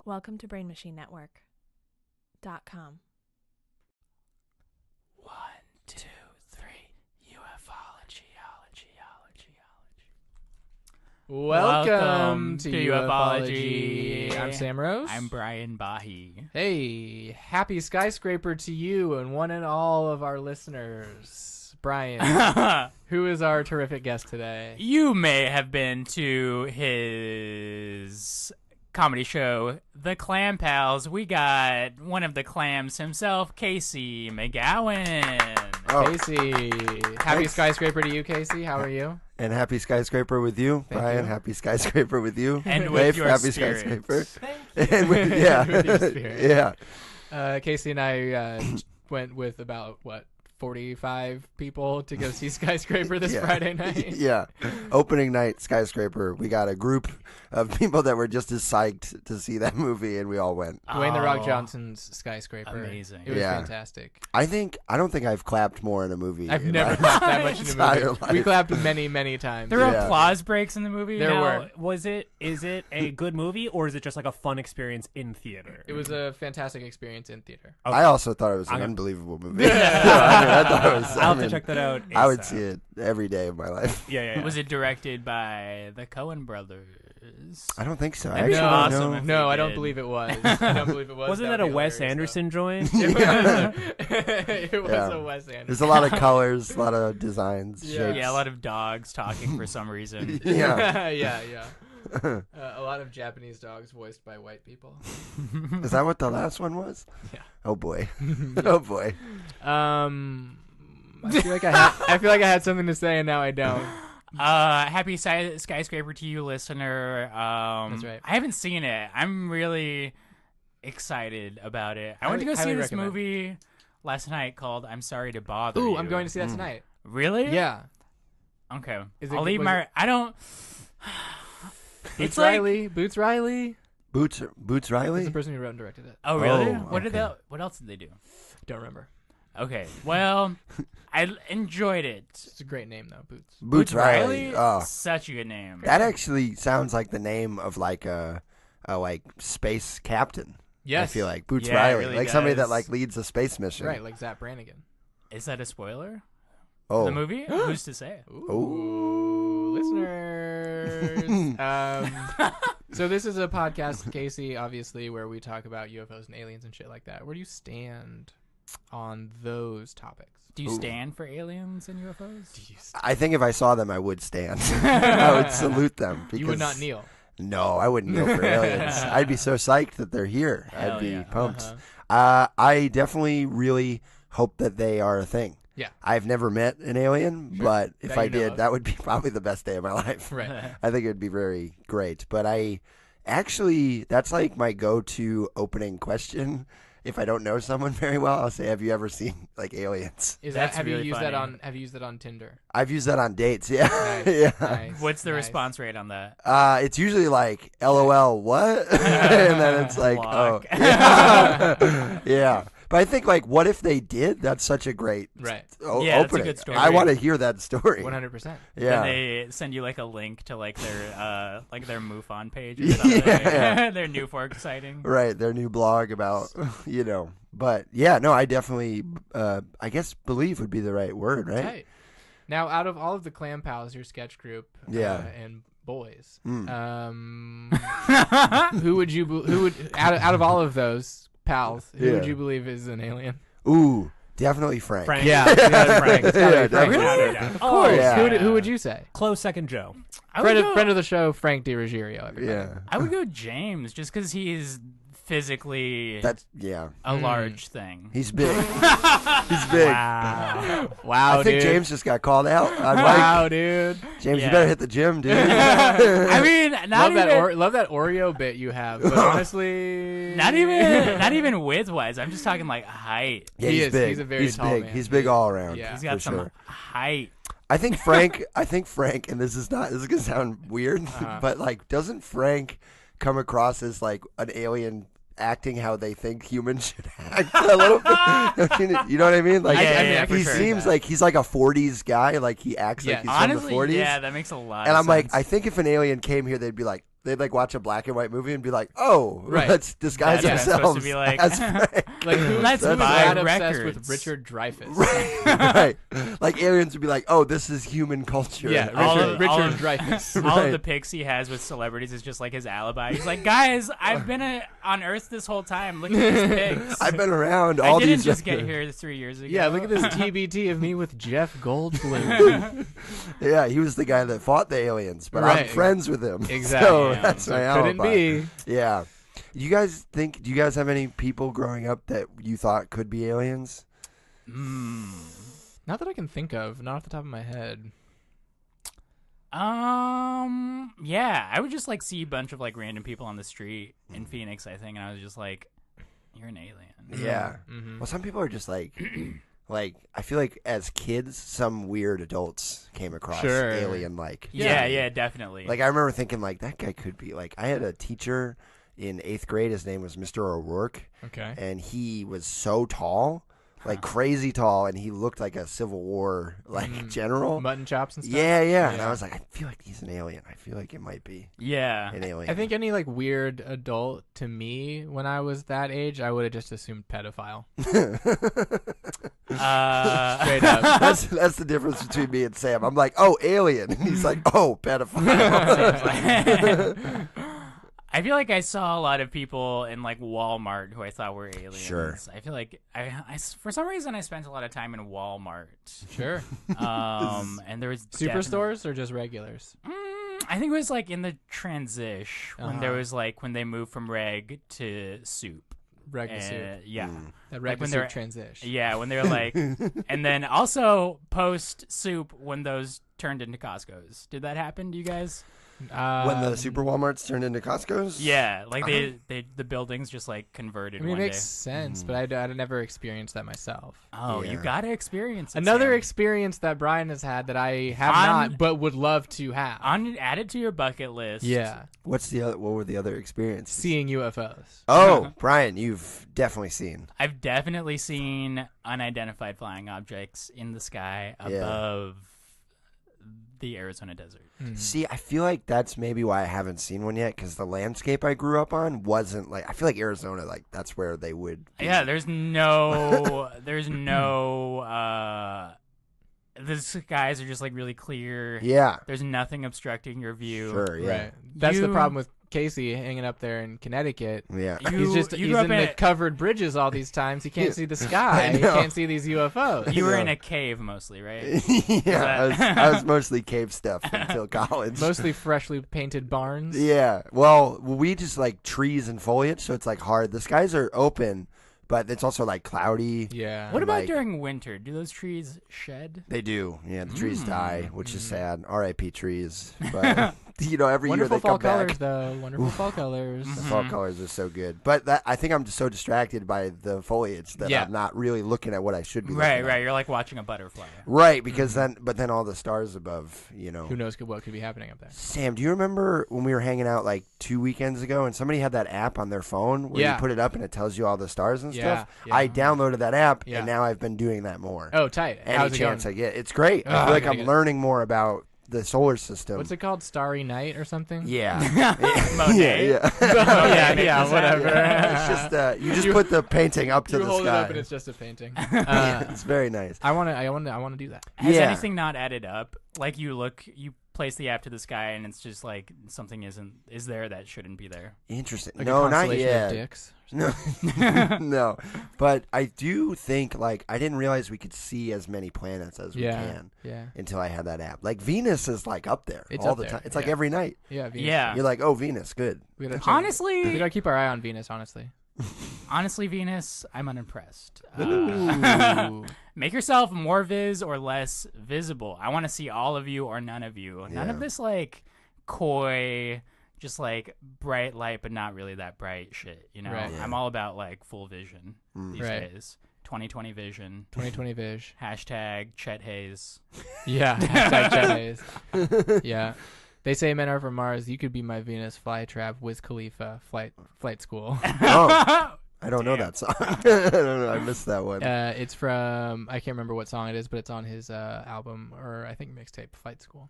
Welcome to BrainMachineNetwork.com. 1, 2, 3, UFOlogy. Welcome to UFOlogy. I'm Sam Rose. I'm Brian Bahe. Hey, happy skyscraper to you and one and all of our listeners. Brian, who is our terrific guest today? You may have been to his comedy show, The Clam Pals. We got one of the clams himself, Casey McGowan. Oh. Casey, happy skyscraper to you, Casey. How are you? And happy skyscraper with you, Thank Brian. you. Happy skyscraper with you. And with Rafe, your happy spirit. skyscraper. Thank And with, yeah, With your spirit. yeah. Casey and I went with about, 45 people to go see Skyscraper this Yeah. Friday night. Yeah. Opening night skyscraper. We got a group of people that were just as psyched to see that movie, and we all went. Dwayne The Rock Oh, Johnson's Skyscraper. Amazing. It was Yeah. fantastic. I don't think I've clapped more in a movie. I've in never my clapped that much in a entire movie. We life. clapped many, many times. There were Yeah. applause breaks in the movie. There were. Is it a good movie or is it just like a fun experience in theater? It was a fantastic experience in theater. I also thought it was an I'm- unbelievable movie. I thought it was. I'll have to check that out. I would ASAP. see it every day of my life. Yeah. Was it directed by the Coen brothers? I don't think so. That'd be Actually, awesome no. if No, they I don't did. believe it was. I don't believe it was. Wasn't That that a would be Wes hilarious, Anderson joint? though. Yeah. It was Yeah. a Wes Anderson. There's a lot of colors, a lot of designs, Yeah. shapes. Yeah, a lot of dogs talking for some reason. Yeah. yeah. A lot of Japanese dogs voiced by white people. Is that what the last one was? Yeah. Oh boy. Oh boy. I feel like I had something to say and now I don't. Happy skyscraper to you, listener. That's right. I haven't seen it. I'm really excited about it. I went to go see highly this recommend. movie last night called "I'm Sorry to Bother You." Ooh, I'm going to see that tonight. Really? Yeah. Okay. Is it I'll good- leave was my. it- I don't. Boots like- Riley. Boots Riley. Boots That's Riley? the person who wrote and directed it. Oh, really? Oh, What did okay. they? What else did they do? Don't remember. Okay. Well, I enjoyed it. It's a great name though. Boots. Boots Riley. Oh. Such a good name. That actually sounds like the name of like a space captain. Yes. I feel like Boots Yeah, it Riley. really like somebody that does. like leads a space mission. Right, like Zap Brannigan. Is that a spoiler? Oh. The movie? Who's to say? Ooh, listeners. So this is a podcast, Casey, obviously, where we talk about UFOs and aliens and shit like that. Where do you stand on those topics? Do you Ooh. stand for aliens and UFOs? I think if I saw them I would stand. I would salute them. You would not because- kneel. No, I wouldn't kneel for aliens. I'd be so psyched that they're here. Hell I'd be yeah. pumped. I definitely really hope that they are a thing. Yeah. I've never met an alien, but if That I you know did, of. that would be probably the best day of my life. Right. I think it would be very great. But that's like my go-to opening question. If I don't know someone very well, I'll say, "Have you ever seen like aliens?" That's have you really used that funny. on Have you used that on Tinder? I've used that on dates. Yeah, Nice. yeah. Nice. What's the nice. response rate on that? It's usually like LOL what? And then it's like, Block. oh yeah. Yeah. But I think like what if they did? That's such a great Right. Yeah, that's a opening. good story. I want to hear that story. 100%. Yeah. And they send you like a link to like their MUFON page or something. Yeah. Their new fork sighting. Right, their new blog about, But yeah, no, I definitely I guess believe would be the right word, right? Tight. Now, out of all of the Clam Pals, your sketch group, Yeah. and boys, Mm. who would out of all of those pals, who would Yeah. you believe is an alien? Ooh, definitely Frank. Frank. Yeah, Frank. It's gotta Yeah, be Frank. definitely. Of Of course. Yeah. Who would you say? Close second, Joe. I would Friend go- of the show, Frank DiRuggiero. Everybody. Yeah. I would go James just because he's physically Yeah. a large thing. He's big. He's big. Wow. Wow, I think dude. James just got called out. I'm Wow, like, dude. James, Yeah. you better hit the gym, dude. I mean, not Love that Oreo bit you have. But honestly, not even width wise. I'm just talking like height. Yeah, He he's is. big. He's a very he's tall big. man. He's big all around. Yeah. He's got for some sure. height. I think Frank, and this is gonna sound weird, Uh-huh. but like, doesn't Frank come across as like an alien acting how they think humans should act a little bit? You know what I mean? Like, Yeah, I for he sure. seems like he's like a 40s guy. Like he acts Yes. like he's Honestly, from the 40s. yeah, that makes a lot And of I'm like, sense. I think if an alien came here, they'd be like, they'd like watch a black and white movie and be like, "Oh, Right. let's disguise That's what it's ourselves supposed to be like. as Frank." Like who's Let's who's buy that obsessed records. with Richard Dreyfuss? Right. Like aliens would be like, "Oh, this is human culture." Yeah, All Richard, of- Richard all of- Dreyfuss. All of Right. the pics he has with celebrities is just like his alibi. He's like, guys, I've been on Earth this whole time. Look at these pics. I've been around I all didn't these. just get here 3 years ago. Yeah, look at this TBT of me with Jeff Goldblum. Yeah, he was the guy that fought the aliens, but I'm Right. friends with him. Exactly. So Yeah. that's So my couldn't alibi. be. Yeah. Do you guys have any people growing up that you thought could be aliens? Not that I can think of. Not off the top of my head. Yeah, I would just like see a bunch of like random people on the street in Phoenix, I think, and I was just like, you're an alien. Yeah. Mm-hmm. Well, some people are just like, I feel like as kids, some weird adults came across Sure. alien-like. Yeah, definitely. Like I remember thinking, like that guy could be like. I had a teacher in 8th grade. His name was Mr. O'Rourke, Okay. and he was so tall, like crazy tall, and he looked like a Civil War general. Mutton chops and stuff. Yeah. And Yeah. I was like, I feel like he's an alien. I feel like it might be yeah. an alien. I think any like weird adult to me when I was that age, I would have just assumed pedophile. Straight up. that's the difference between me and Sam. I'm like, oh, alien, and he's like, oh, pedophile. I feel like I saw a lot of people in like Walmart who I thought were aliens. Sure. I feel like I for some reason I spent a lot of time in Walmart. Sure. And there was Superstores or just regulars? I think it was like in the transition when there Uh-huh. was like when they moved from reg to soup. Regular soup. Yeah. That Like regular when soup they're- transition. Yeah, when they were like, and then also post soup when those turned into Costco's. Did that happen to you guys? When the Super Walmarts turned into Costco's? Yeah, like the buildings just like converted I mean, it one makes day. sense, but I'd never experienced that myself. Oh, you Yeah. gotta experience it. Another Sam. experience that Brian has had that I have On- not, but would love to have. Add it to your bucket list. Yeah, What were the other experiences? seeing UFOs. Oh, Brian, you've definitely seen. I've definitely seen unidentified flying objects in the sky Yeah. above the Arizona desert. See, I feel like that's maybe why I haven't seen one yet, because the landscape I grew up on wasn't like. I feel like Arizona, like that's where they would. Be. Yeah, there's no the skies are just like really clear. Yeah. There's nothing obstructing your view. Sure. Yeah. Right. That's the You- problem with Casey hanging up there in Connecticut. Yeah. You- he's you he's grew up in in the a- covered bridges all these times. He can't see the sky. He know. can't see these UFOs. You were Yeah. in a cave mostly, right? Yeah. that- I was mostly cave stuff until college. Mostly freshly painted barns. Yeah. Well, we just like trees and foliage, so it's like hard. The skies are open, but it's also like cloudy. Yeah. What about like- during winter? Do those trees shed? They do. Yeah, the trees die, which Mm. is sad. R.I.P. trees. But every Wonderful year they fall come colors, back. though. Wonderful fall colors. The fall colors are so good. But I think I'm just so distracted by the foliage that Yeah. I'm not really looking at what I should be Right, looking right. at. You're like watching a butterfly. Right, because then all the stars above, Who knows what could be happening up there? Sam, do you remember when we were hanging out like 2 weekends ago and somebody had that app on their phone where Yeah. you put it up and it tells you all the stars and Yeah, stuff? yeah. I downloaded that app Yeah. and now I've been doing that more. Oh, tight. Any How's it chance going? I get. It's great. Oh, I feel like I gotta I'm get it. learning more about the solar system. What's it called? Starry Night or something? Yeah. Monet. Yeah. Oh, yeah, makes yeah, sense. whatever. It's just you just put the painting up to You the hold sky. it up and it's just a painting. Yeah, it's very nice. I want to do that. Has Yeah. anything not added up? Like you place the app to the sky and it's just like something is there that shouldn't be there. Interesting. Like No, a not constellation of yet. dicks. No, no. But I do think like I didn't realize we could see as many planets as we can Yeah. until I had that app. Like Venus is like up there It's all up the there, time. It's like yeah. every night. Yeah. Venus. Yeah. You're like, oh, Venus, good. We gotta check- Honestly, we gotta keep our eye on Venus. Honestly. Venus, I'm unimpressed. Ooh. Make yourself more viz or less visible. I want to see all of you or none of you. None Yeah. of this like coy, just like bright light but not really that bright shit. Right. Yeah. I'm all about like full vision these Right. days. 2020 vision. 2020 Vish. Hashtag Chet Hayes. Yeah. Hashtag Chet Hayes. Yeah. They say men are from Mars. You could be my Venus flytrap. Wiz Khalifa flight school. Oh, I don't know Damn. that song. I don't know. I missed that one. It's from I can't remember what song it is, but it's on his album or I think mixtape Flight School.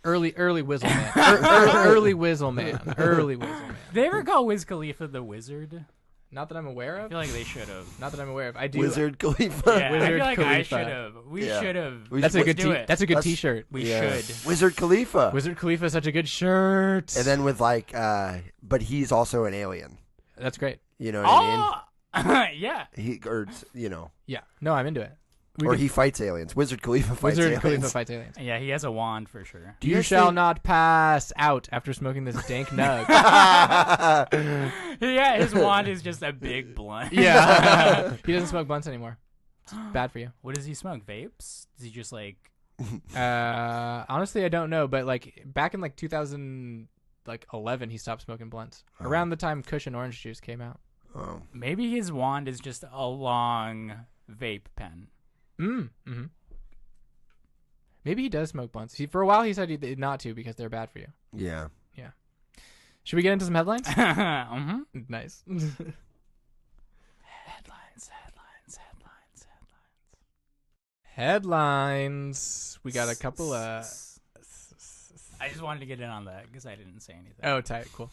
Early Whizzle Man. Early Whizzle Man. Early Whizzle Man. They ever call Wiz Khalifa the Wizard? Not that I'm aware I of. feel like they should have. Not that I'm aware of. I do. Wizard Khalifa. Yeah, I Wizard feel like I Khalifa. should have. We Yeah. should have. That's a Let's good. do it. That's a good Let's- T-shirt. We Yeah. should. Wizard Khalifa. Wizard Khalifa is such a good shirt. And then with like, but he's also an alien. That's great. You know what I Oh, yeah. mean? Yeah. No, I'm into it. Or he fights aliens. Wizard Khalifa fights Wizard aliens. Khalifa fights aliens. Yeah, he has a wand for sure. Do you You guys shall think- not pass out after smoking this dank nug. Yeah, his wand is just a big blunt. Yeah. He doesn't smoke blunts anymore. It's bad for you. What does he smoke? Vapes? Does he just like? Honestly, I don't know, but like back in like 2011, he stopped smoking blunts. Oh. Around the time Kush and Orange Juice came out. Oh. Maybe his wand is just a long vape pen. Mm-hmm. Maybe he does smoke blunts. For a while, he said he did not to because they're bad for you. Yeah. Should we get into some headlines? Mm-hmm. Nice. Headlines. We got a couple of. I just wanted to get in on that because I didn't say anything. Oh, tight. Cool.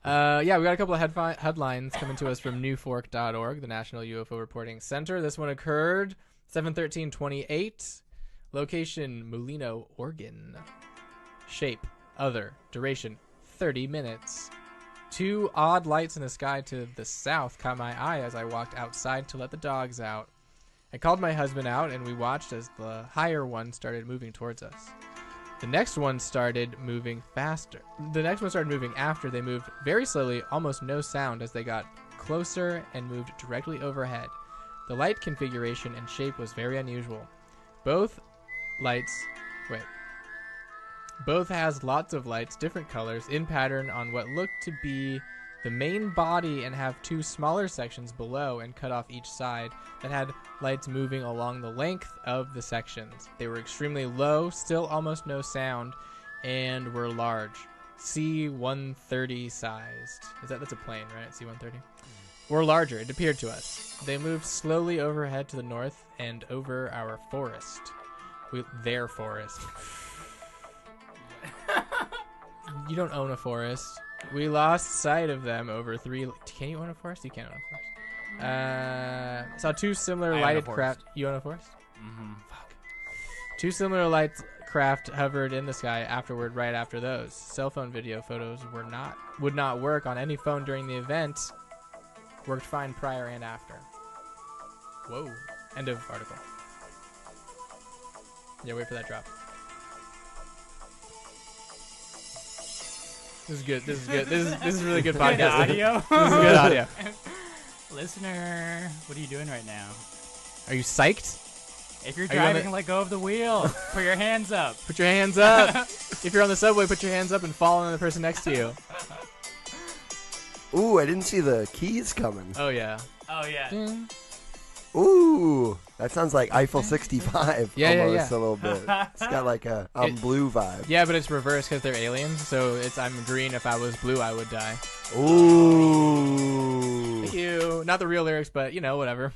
Yeah, we got a couple of headlines coming to us from newfork.org, the National UFO Reporting Center. This one occurred 7/13/28. Location, Mulino, Oregon. Shape, other. Duration, 30 minutes. Two odd lights in the sky to the south caught my eye as I walked outside to let the dogs out. I called my husband out, and we watched as the higher one started moving towards us. The next one started moving faster. The next one started moving after they moved very slowly, almost no sound as they got closer and moved directly overhead. The light configuration and shape was very unusual. Both has lots of lights, different colors, in pattern on what looked to be the main body and have two smaller sections below and cut off each side that had lights moving along the length of the sections. They were extremely low, still almost no sound, and were large. C-130 sized. That's a plane, right? C-130? Or larger, it appeared to us. They moved slowly overhead to the north and over our forest. Their forest. You don't own a forest. We lost sight of them over 3... Can you own a forest? You can't own a forest. Saw two similar I own a lighted forest. craft... You own a forest? Mm-hmm. Fuck. Two similar light craft hovered in the sky afterward right after those. Cell phone video photos would not work on any phone during the event. Worked fine prior and after. Whoa. End of article. Yeah, wait for that drop. This is good. This is good. This is really good Good podcast. audio. This is good audio. Listener, what are you doing right now? Are you psyched? If you're Are you on driving, let go of the wheel. Put your hands up. Put your hands up. If you're on the subway, put your hands up and fall on the person next to you. Ooh, I didn't see the keys coming. Oh yeah. Oh yeah. Ding. Ooh, that sounds like Eiffel 65. Yeah, yeah, almost yeah. a little bit. It's got like a blue vibe. Yeah, but it's reversed because they're aliens. So I'm green. If I was blue, I would die. Ooh. Thank you. Not the real lyrics, but whatever.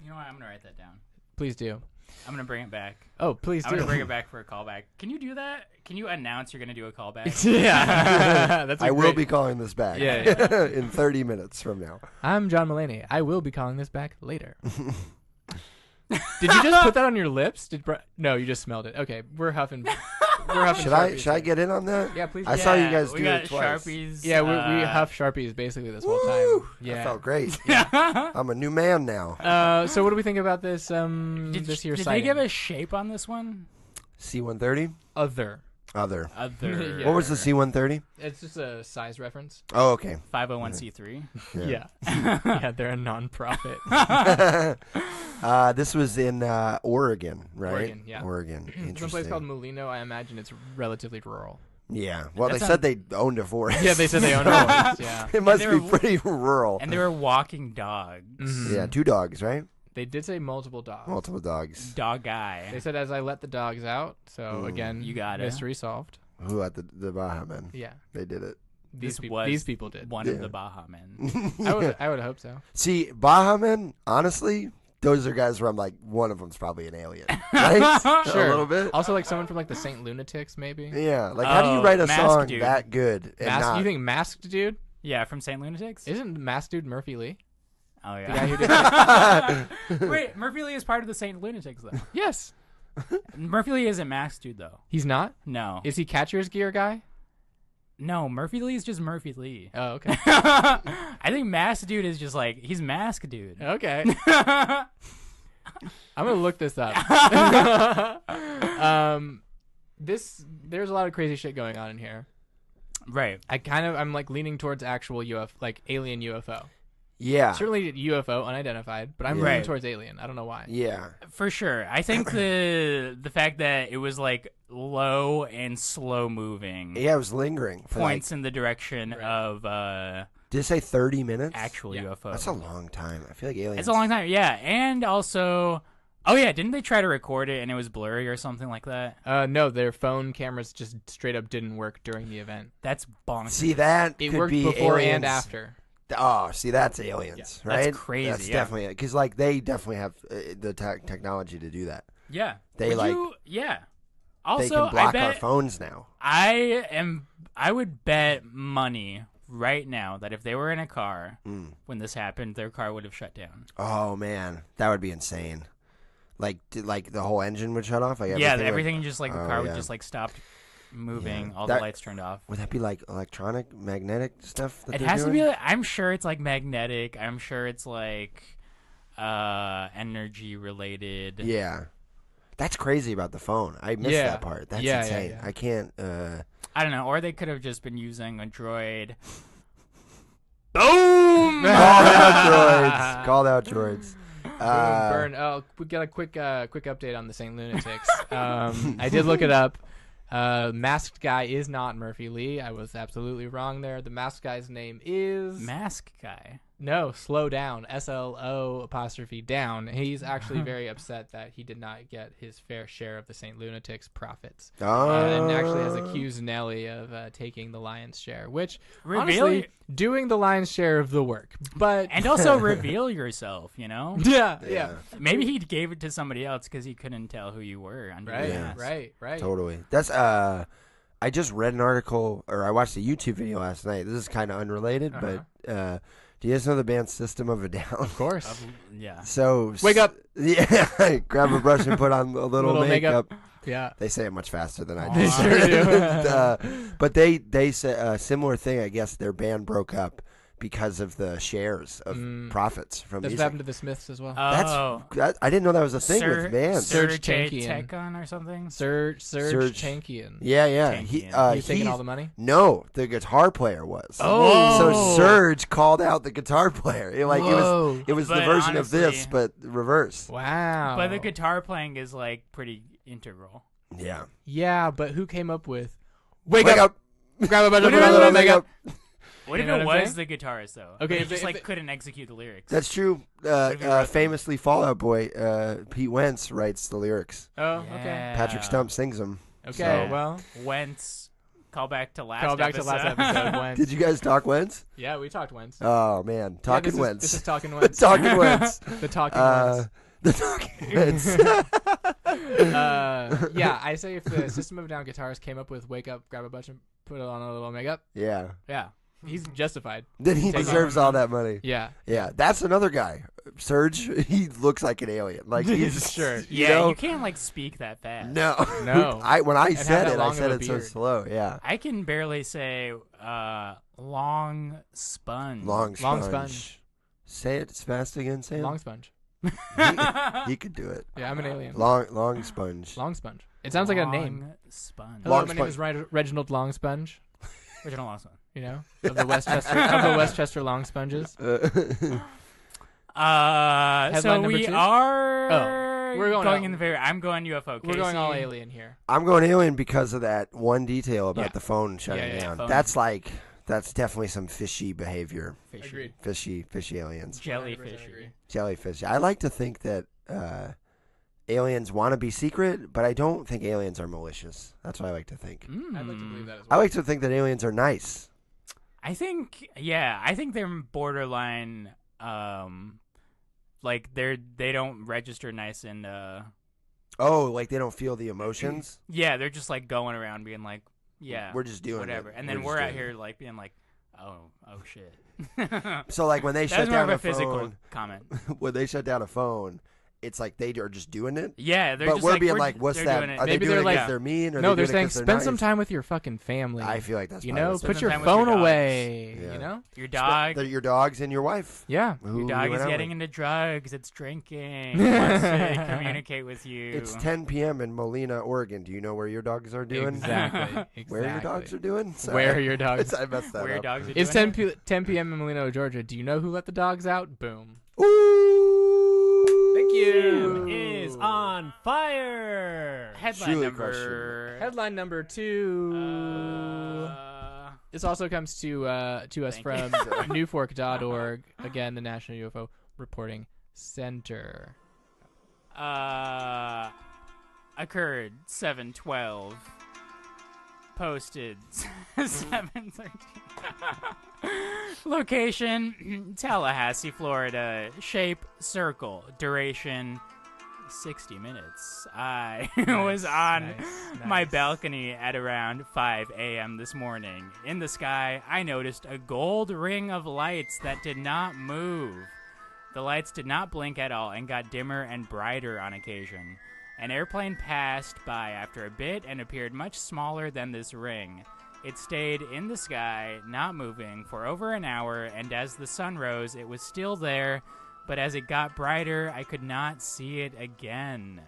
You know what? I'm gonna write that down. Please do. I'm gonna bring it back. Oh, please I'm do. gonna bring it back for a callback. Can you do that? Can you announce you're gonna do a callback? Yeah. That's a I will great- be calling this back Yeah, in 30 minutes from now. I'm John Mulaney. I will be calling this back later. Did you just put that on your lips? No, you just smelled it. Okay, we're huffing. We're huffing. Should I Sharpies. get in on that? Yeah, please. I do. saw you guys we do got it twice. Sharpies. Yeah, we huff Sharpies basically this whole Woo! time. Yeah. That felt great. I'm a new man now. So what do we think about this? Did This here they sighting? give a shape on this one? C-130? Other. Other. Other. Yeah. What was the C-130? It's just a size reference. Oh, okay. 501c3. Yeah. Yeah, they're a non-profit. This was in Oregon, right? Oregon, yeah. Oregon. Some place Interesting. called Mulino. I imagine it's relatively rural. Yeah. Well, That they said they owned a forest. Yeah, they said they own a forest. Yeah. It must they be were- pretty rural. And they were walking dogs. Mhm. Yeah, 2 dogs, right? They did say multiple dogs. Multiple dogs. Dog guy. They said as I let the dogs out. So again, You got it. mystery solved. Who at the Bahe men? Yeah. They did it. This These was people did. one Yeah. of the Baha men. I would hope so. See, Bahe men, honestly, those are guys where I'm like, one of them's probably an alien, right? Sure. A little bit. Also, like someone from like the Saint Lunatics, maybe. Yeah, like how do you write a Masked song Dude. that good? And not... You think Masked Dude? Yeah, from Saint Lunatics. Isn't Masked Dude Murphy Lee? Oh The guy yeah. who did Wait, Murphy Lee is part of the Saint Lunatics though. Yes. Murphy Lee isn't Masked Dude though. He's not? No. Is he Catcher's Gear guy? No, Murphy Lee is just Murphy Lee. Oh, okay. I think Masked Dude is just like he's Masked Dude. Okay. I'm gonna look this up. There's a lot of crazy shit going on in here. Right. I'm like leaning towards actual alien UFO. Yeah. Certainly UFO, unidentified, but I'm Yeah. leaning Right. towards alien. I don't know why. Yeah. For sure. I think the fact that it was like low and slow moving Yeah, it was lingering. For points like, in the direction of did it say 30 minutes? actual Yeah. UFO. That's a long time. I feel like aliens. It's a long time. Yeah, and also, oh yeah, didn't they try to record it and it was blurry or something like that? No, their phone cameras just straight up didn't work during the event. That's bonkers. See, that It could worked be before aliens. and after. Oh, see, that's aliens, That's right? crazy, That's yeah. definitely it. Because, like, they definitely have the technology to do that. Yeah. They, Would like- yeah. They Also, can block I our bet phones now. I would bet money right now that if they were in a car when this happened, their car would have shut down. Oh, man. That would be insane. Like the whole engine would shut off? Like Yeah, would- everything just like the Oh, car yeah. would just like stop moving, Yeah. all That- the lights turned off. Would that be, like, electronic, magnetic stuff that It they're has doing? to be. I'm sure it's like magnetic. I'm sure it's like energy related. Yeah. That's crazy about the phone. I missed Yeah. that part. That's Yeah, yeah, insane. yeah. I can't... I don't know. Or they could have just been using a droid. Boom! Called out droids. Called out droids. Burn. Oh, we got a quick update on the Saint Lunatics. I did look it up. Masked guy is not Murphy Lee. I was absolutely wrong there. The masked guy's name is Mask guy. No, slow down. SLO' down. He's actually very upset that he did not get his fair share of the Saint Lunatics profits. And actually has accused Nelly of taking the lion's share, which honestly, doing the lion's share of the work. But And also reveal yourself, you know? yeah. Maybe he gave it to somebody else because he couldn't tell who you were under the Yeah. mask. Right. Totally. That's I just read an article, or I watched a YouTube video last night. This is kind of unrelated, but do you guys know the band System of a Down? Of course. Yeah. So Wake up. Yeah, grab a brush and put on a little makeup. Yeah. They say it much faster than I Aw. do. They sure do. But they said a similar thing. I guess their band broke up because of the shares of profits from That's what music. happened to the Smiths as well. Oh. I didn't know that was a thing with bands. Serge Sergei Tankian. Tekon or something? Serge Tankian. Yeah. Tankian. He's taking all the money? No, the guitar player was. Oh. So Serge called out the guitar player. It Whoa. was the But version of this, honestly- but reverse. Wow. But the guitar playing is like pretty integral. Yeah. Yeah, but who came up with Wake up. grab a bunch of Wake up, little wake makeup? What You if know it what I'm was the guitarist though? Okay, He if just it- like if it- couldn't execute the lyrics. That's true. if he wrote them? Famously, Fallout Boy Pete Wentz writes the lyrics. Oh, okay. Yeah. Patrick Stump sings them. Okay, Yeah. well, Wentz. Call back to last. call back to last episode. Wentz. Did you guys talk Wentz? Yeah, we talked Wentz. Oh man, talking This Wentz. is talking Wentz. Talking Wentz. The talking Wentz. The talking Wentz. Yeah, I say if the System of a Down guitarist came up with "Wake Up, grab a bunch and put it on a little makeup," Yeah. yeah, he's justified. Then he Take deserves all that money. Yeah, Yeah, that's another guy. Serge, he looks like an alien. Like he's Sure. You Yeah, know? you can't like speak that fast. No. No. When I have said that it, I long said of a it so beard. slow. Yeah. I can barely say long sponge. Long sponge. Long sponge. Say it fast again, Sam. Long sponge. He could do it. Yeah, I'm an alien. Long sponge. Long sponge. It sounds like a name. Long sponge. Hello, Long my Sponge. name is Reginald Long Sponge. Original long sponge. You know, of the Westchester Long Sponges. So number we 2? are. Oh, we're going going out. in the very. I'm going UFO. We're going all Casey. alien here. I'm going alien because of that one detail about Yeah. the phone shutting Yeah, down. phone. That's definitely some fishy behavior. Fishy. Agreed. Fishy aliens. Jellyfishy. Jellyfish. I like to think that aliens want to be secret, but I don't think aliens are malicious. That's what I like to think. I'd like to believe that as I well. like to think that aliens are nice. I think they're borderline like they don't register nice and Oh, like they don't feel the emotions. yeah, they're just like going around being like, yeah, We're just doing whatever, it. and then We're we're just out doing here like being like, oh shit. So like when they That shut was more down of a a physical phone, comment. when they shut down a phone, it's like they are just doing it. Yeah, they're But just we're like, being like, what's they're that? doing it. Are they Maybe doing they're it like- because they're mean? Or No, they they're doing it saying 'cause they're spend some nice? time with your fucking family. I feel like that's you probably know, what's put Spend your some time with your phone dogs. away. Yeah. You know, Your dog. Your dogs and your wife. yeah. Who Your dog you is went out getting with. into drugs. It's drinking. It wants to communicate with you. It's 10 p.m. in Molina, Oregon. Do you know where your dogs are doing? Exactly. Where your dogs are doing? Sorry. Where your dogs? I messed that Where your up. dogs are It's doing 10 p.m. in Mulino, Georgia. Do you know who let the dogs out? Boom. Ooh. Thank you. Tim is on fire. Headline Surely number. Headline number 2. This also comes to us Thank from newfork.org. Again, the National UFO Reporting Center. Occurred 7/12. Posted 7/13. Location Tallahassee, Florida. Shape circle. Duration 60 minutes. I was on my balcony at around 5 a.m. this morning. In the sky, I noticed a gold ring of lights that did not move. The lights did not blink at all and got dimmer and brighter on occasion. An airplane passed by after a bit and appeared much smaller than this ring. It stayed in the sky, not moving, for over an hour, and as the sun rose, it was still there, but as it got brighter, I could not see it again.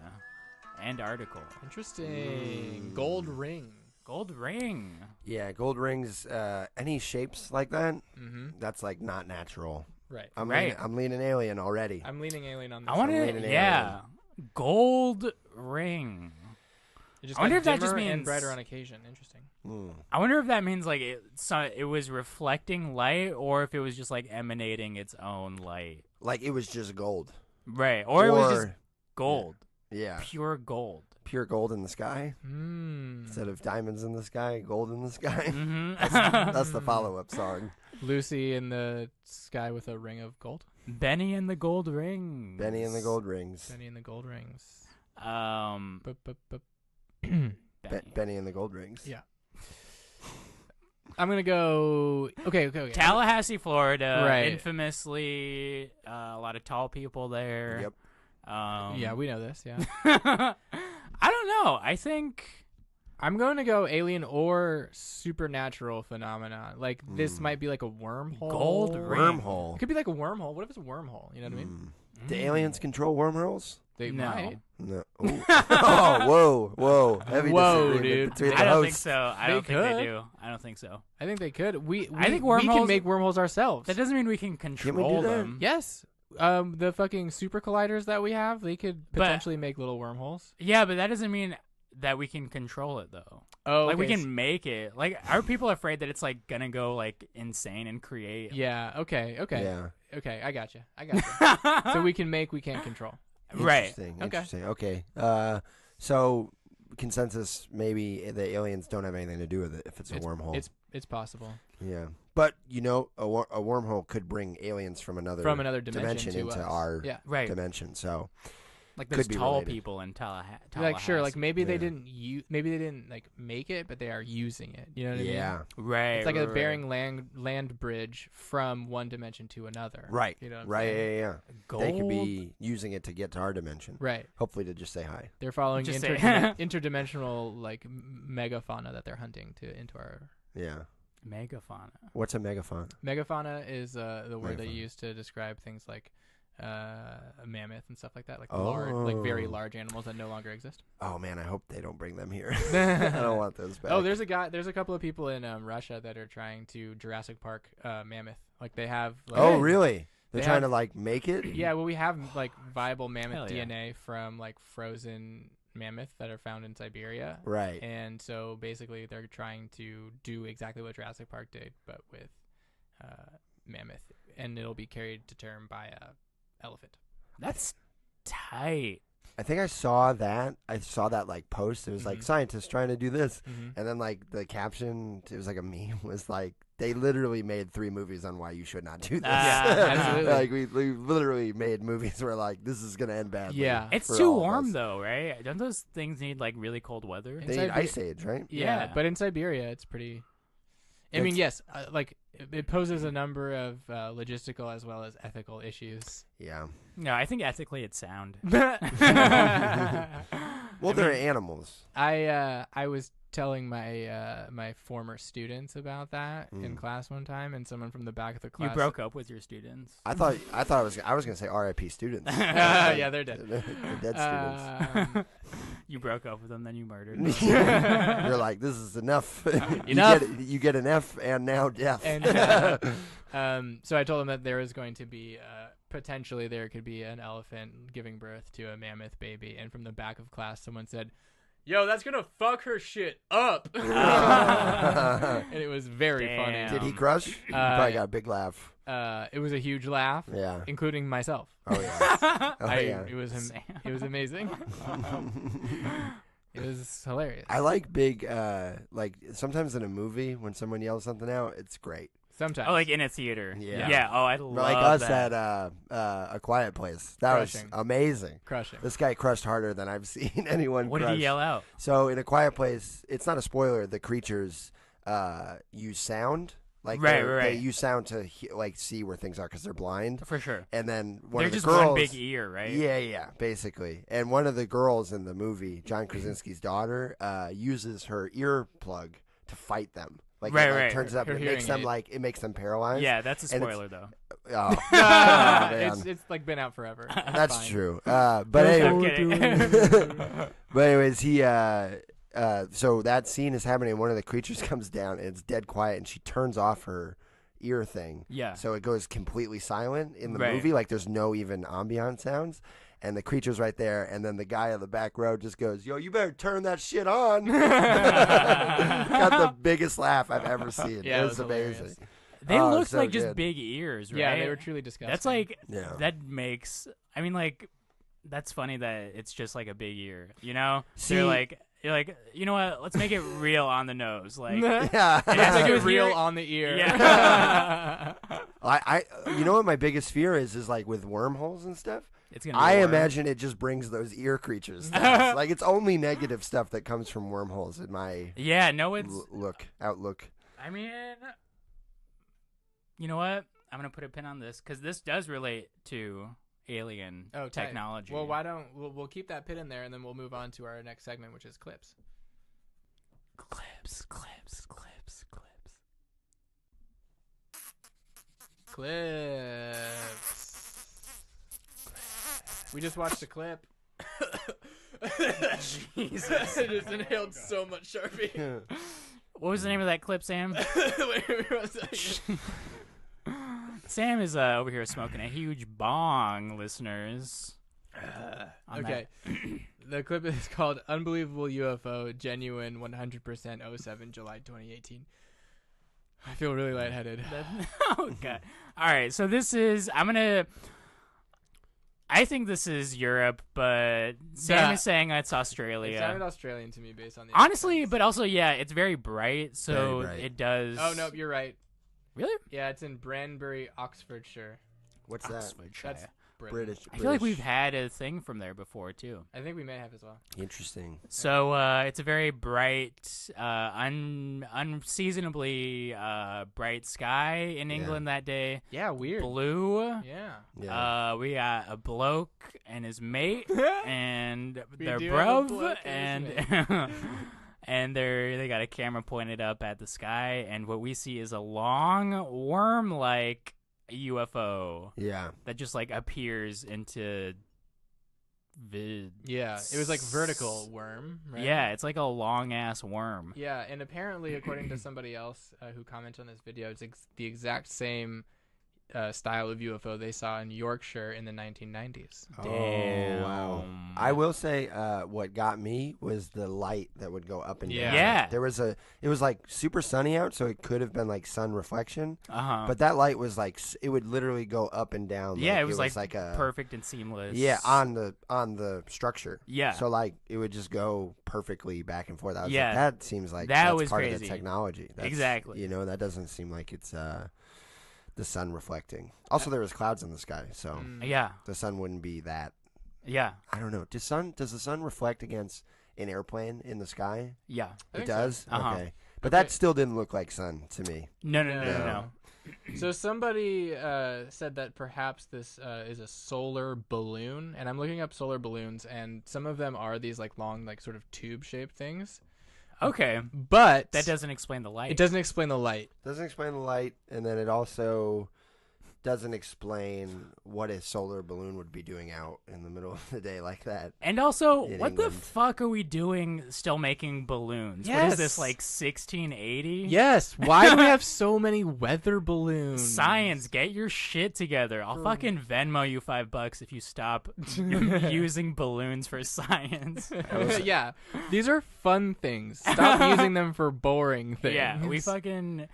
End article. Interesting. Gold ring. Gold ring. Yeah, gold rings. Any shapes like that? Mm-hmm. That's like not natural. Right. I'm Right. leaning alien already. I'm leaning alien on this. I want I'm to, leaning yeah. Gold ring. It just I wonder got if that just dimmer and means- brighter on occasion. Interesting. I wonder if that means like it was reflecting light, or if it was just like emanating its own light. Like it was just gold. Right. Or it was just gold. Yeah. Pure gold. Pure gold in the sky instead of diamonds in the sky, gold in the sky. Mm-hmm. That's the follow-up song. Lucy in the sky with a ring of gold. Benny and the gold rings. Benny and the gold rings. Benny and the gold rings. Benny. Benny and the gold rings. Yeah. I'm gonna go. Okay. Tallahassee, Florida. Right. Infamously, a lot of tall people there. Yep. Yeah, we know this. Yeah. I don't know. I think I'm going to go alien or supernatural phenomenon. Like this might be like a wormhole. Gold ring. Wormhole. It could be like a wormhole. What if it's a wormhole? You know what I mean? Do aliens control wormholes? They No. might. No. Ooh. Oh, whoa. Heavy Whoa, disagreement dude. between the I don't think hosts. so. I They don't think they could. do. I don't think so. I think they could. We I think we wormholes- can make wormholes ourselves. That doesn't mean we can we do control that? them. Yes. The fucking super colliders that we have, they could But- potentially make little wormholes. Yeah, but that doesn't mean that we can control it though. Oh, Like we okay. can make it. Like are people afraid that it's like gonna go like insane and create? Yeah. Okay. Yeah. Okay. I got you. So we can make, we can't control. Right. Interesting. Okay. Interesting. Okay. So consensus, maybe the aliens don't have anything to do with it if it's a wormhole. It's possible Yeah. But, you know, a wormhole could bring aliens from another dimension to into us. our Yeah. Right. dimension. So, Like there's Could be tall related. people in Tallahassee. Like sure, like maybe they Yeah. didn't maybe they didn't like make it, but they are using it. You know what I mean? yeah. Right. It's like a right. bearing land bridge from one dimension to another. Right. You know what I'm Right. saying? Yeah. Gold. They could be using it to get to our dimension. Right. Hopefully to just say hi. They're following Just say- interdimensional like megafauna that they're hunting into our. Yeah. megafauna. What's a megafauna? Megafauna is the word they Megafauna. use to describe things like a mammoth and stuff like that, like large, like very Oh. large animals that no longer exist. Oh, man. I hope they don't bring them here. I don't want those back. Oh, there's a couple of people in Russia that are trying to Jurassic Park mammoth. Like they have. Like, Oh, really? They're They trying have- to, like, make it? Yeah, well, we have like viable mammoth Hell yeah. DNA from like frozen mammoth that are found in Siberia. Right. And so basically, they're trying to do exactly what Jurassic Park did, but with mammoth, and it'll be carried to term by a elephant. That's tight. I think I saw that. I saw that like post. It was like scientists trying to do this, and then like the caption, it was like a meme. Was like they literally made 3 movies on why you should not do this. Absolutely. Like we literally made movies where like this is gonna end badly. Yeah. It's for too all of warm us. though, right? Don't those things need like really cold weather? They need ice age, right? Yeah, but in Siberia, it's pretty. I mean, yes, like it poses a number of logistical as well as ethical issues. Yeah. No, I think ethically it's sound. Well, they're animals. I was telling my my former students about that in class one time, and someone from the back of the class. You broke up with your students. I thought I was gonna say R.I.P. students. Yeah, they're dead. They're dead students. You broke up with them, then you murdered. You're like, this is enough. Enough. You get an F and now death. And so I told them that there is going to be potentially there could be an elephant giving birth to a mammoth baby, and from the back of class, someone said, "Yo, that's gonna fuck her shit up," and it was very Damn. funny. Did he crush? You probably got a big laugh. It was a huge laugh, Yeah. including myself. Oh yeah. Oh yeah. It was amazing. It was hilarious. I like big, like sometimes in a movie when someone yells something out, it's great. Sometimes. Oh, like in a theater. Yeah. Yeah. Oh, I love Like us that. at A Quiet Place. That Crushing. was amazing. Crushing. This guy crushed harder than I've seen anyone What crush. did he yell out? So in A Quiet Place, it's not a spoiler. The creatures use sound. Like Right. they use sound to like see where things are because they're blind. For sure. And then They're of the just girls, one big ear, right? Yeah, basically. And one of the girls in the movie, John Krasinski's daughter, uses her earplug to fight them. Like, Right, it, like right. turns it up. Her It makes them hearing aid. it makes them paralyzed. Yeah, that's a And it's- spoiler though. Oh, man. It's like been out forever. It's That's fine. true. But I'm anyway, kidding. but anyways, he so that scene is happening. And one of the creatures comes down and it's dead quiet, and she turns off her ear thing. Yeah. So it goes completely silent in the Right. movie. Like there's no even ambient sounds. And the creature's right there, and then the guy on the back row just goes, "Yo, you better turn that shit on." Got the biggest laugh I've ever seen. Yeah, it was hilarious. amazing. They Oh, look so like just good. big ears, right? Yeah, they were truly disgusting. That's like Yeah. that makes. I mean, like that's funny that it's just like a big ear. You know, See- you're like, you know what? Let's make it real on the nose. Like, Yeah. It has to like do a with real hearing. on the ear. Yeah. You know what my biggest fear is like with wormholes and stuff. It's gonna. Be I a worm. imagine it just brings those ear creatures. to us. Like it's only negative stuff that comes from wormholes in my Yeah. No, it's. outlook. I mean, you know what? I'm gonna put a pin on this because this does relate to alien Oh, tight. technology. Well, why don't we'll keep that pit in there, and then we'll move on to our next segment, which is clips. Clips. Clips. We just watched a clip. Jesus. I just inhaled so much Sharpie. What was the name of that clip, Sam? Wait, one second. Sam is over here smoking a huge bong, listeners. On Okay. The clip is called Unbelievable UFO Genuine 100% 07 July 2018. I feel really lightheaded. Oh, God. All right, so this is... I think this is Europe, but Sam is saying it's Australia. It sounded Australian to me based on the Honestly, accents. but also, yeah, it's very bright, so Very bright. it does... Oh, no, you're right. Really? Yeah, it's in Branbury, Oxfordshire. What's that? Oxfordshire. That's British. I feel like we've had a thing from there before, too. I think we may have as well. Interesting. So it's a very bright, unseasonably bright sky in England that day. Yeah, weird. Blue. Yeah. Yeah. We got a bloke and his mate and We their do have a bruv, bloke and and and they got a camera pointed up at the sky, and what we see is a long worm-like UFO Yeah. that just like appears into Yeah, it was like vertical worm, right? Yeah, it's like a long ass worm. Yeah, and apparently, according to somebody else who commented on this video, it's the exact same style of UFO they saw in Yorkshire in the 1990s. Damn. Oh, wow. I will say what got me was the light that would go up and down. Yeah. It was like super sunny out, so it could have been like sun reflection. Uh-huh. But that light was like, it would literally go up and down. Yeah, like, it was like a perfect and seamless. Yeah, on the structure. Yeah. So like it would just go perfectly back and forth. I was Yeah. like, that seems like That that's was part of crazy. the technology. That's, Exactly. You know, that doesn't seem like it's the sun reflecting. Also, there was clouds in the sky, so Yeah. the sun wouldn't be that. Yeah. I don't know. Does the sun reflect against an airplane in the sky? Yeah. I It think does? Uh-huh. Okay. But that still didn't look like sun to me. No. So somebody said that perhaps this is a solar balloon, and I'm looking up solar balloons, and some of them are these like long, like sort of tube-shaped things. Okay. But That doesn't explain the light. it doesn't explain the light. Doesn't explain the light, and then it also doesn't explain what a solar balloon would be doing out in the middle of the day like that. And also, in what the England. fuck are we doing still making balloons? What is Yes. this, like 1680? Yes. Why do we have so many weather balloons? Science, get your shit together. I'll fucking Venmo you $5 if you stop using balloons for science. Yeah. These are fun things. Stop using them for boring things. Yeah, we fucking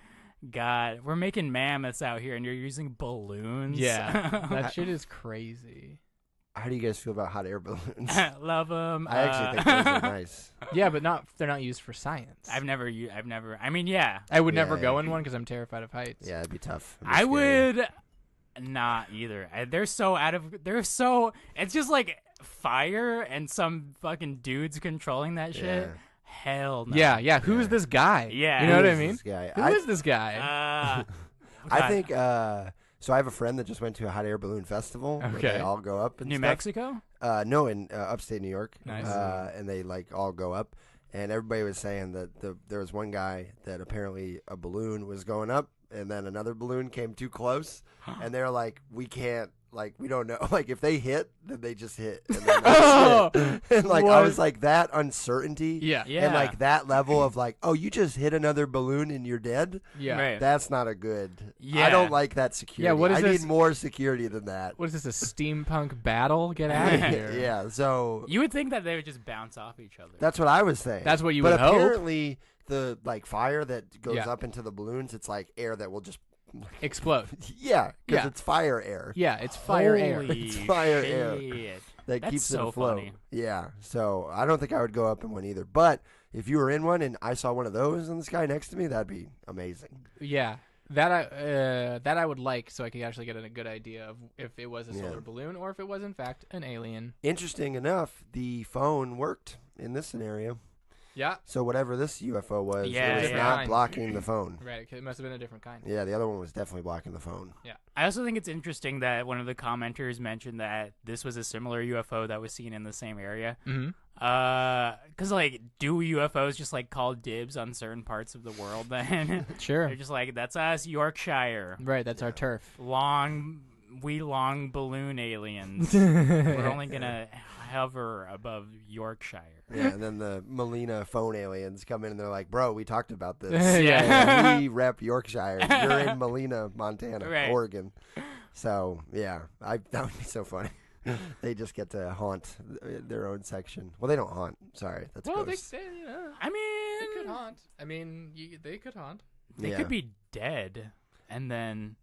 we're making mammoths out here and you're using balloons. Yeah. That shit is crazy. How do you guys feel about hot air balloons? Love them. I actually think those are nice. Yeah, but they're not used for science. I mean, yeah. I would never Yeah. go in one because I'm terrified of heights. Yeah, it'd be tough. It'd be I scary. would not either. It's just like fire and some fucking dudes controlling that shit. Yeah. Hell no. Yeah. Who's Yeah. this guy? Yeah. You know what I Who is mean? this guy? Who is this guy? I God. think so. I have a friend that just went to a hot air balloon festival. Where Okay. they all go up and New stuff. Mexico? No, in upstate New York. Nice. And they like all go up, and everybody was saying that there was one guy that apparently a balloon was going up, and then another balloon came too close, and they're like, we can't. Like, we don't know. Like, if they hit, then they just hit. And then that's it. And, like, I What? was like, that uncertainty. Yeah. Yeah. And, like, that level of, like, oh, you just hit another balloon and you're dead? Yeah. Right. That's not a good. Yeah. I don't like that security. Yeah, what is I this? need more security than that. What is this, a steampunk battle? Get out of here. Yeah, so You would think that they would just bounce off each other. that's what I was saying. That's what you but would hope. apparently, the, like, fire that goes Yeah. up into the balloons, it's, like, air that will just. Explode. Yeah, because Yeah. it's fire air. Yeah, it's fire air. Holy It's fire air. shit. That That's keeps so it afloat. funny. Yeah, so I don't think I would go up in one either. But if you were in one and I saw one of those in the sky next to me, that'd be amazing. Yeah. That I would like, so I could actually get a good idea of if it was a solar Yeah. balloon or if it was in fact an alien. Interesting enough, the phone worked in this scenario. Yeah. So whatever this UFO was, Yeah, it was yeah. not blocking the phone. Right. It must have been a different kind. Yeah, the other one was definitely blocking the phone. I also think it's interesting that one of the commenters mentioned that this was a similar UFO that was seen in the same area. Mm-hmm. Cause like, do UFOs just like call dibs on certain parts of the world? Then Sure. they're just like, that's us, Yorkshire, Right. That's our turf. long balloon aliens. We're only gonna hover above Yorkshire. Yeah, and then the Mulino phone aliens come in and they're like, bro, we talked about this. Yeah. We rep Yorkshire. You're in Molina, Montana, Right. Oregon. So, yeah, that would be so funny. They just get to haunt their own section. Well, they don't haunt. Sorry, that's Well, gross. they I mean, could haunt. I mean, they could haunt. they Yeah. could be dead, and then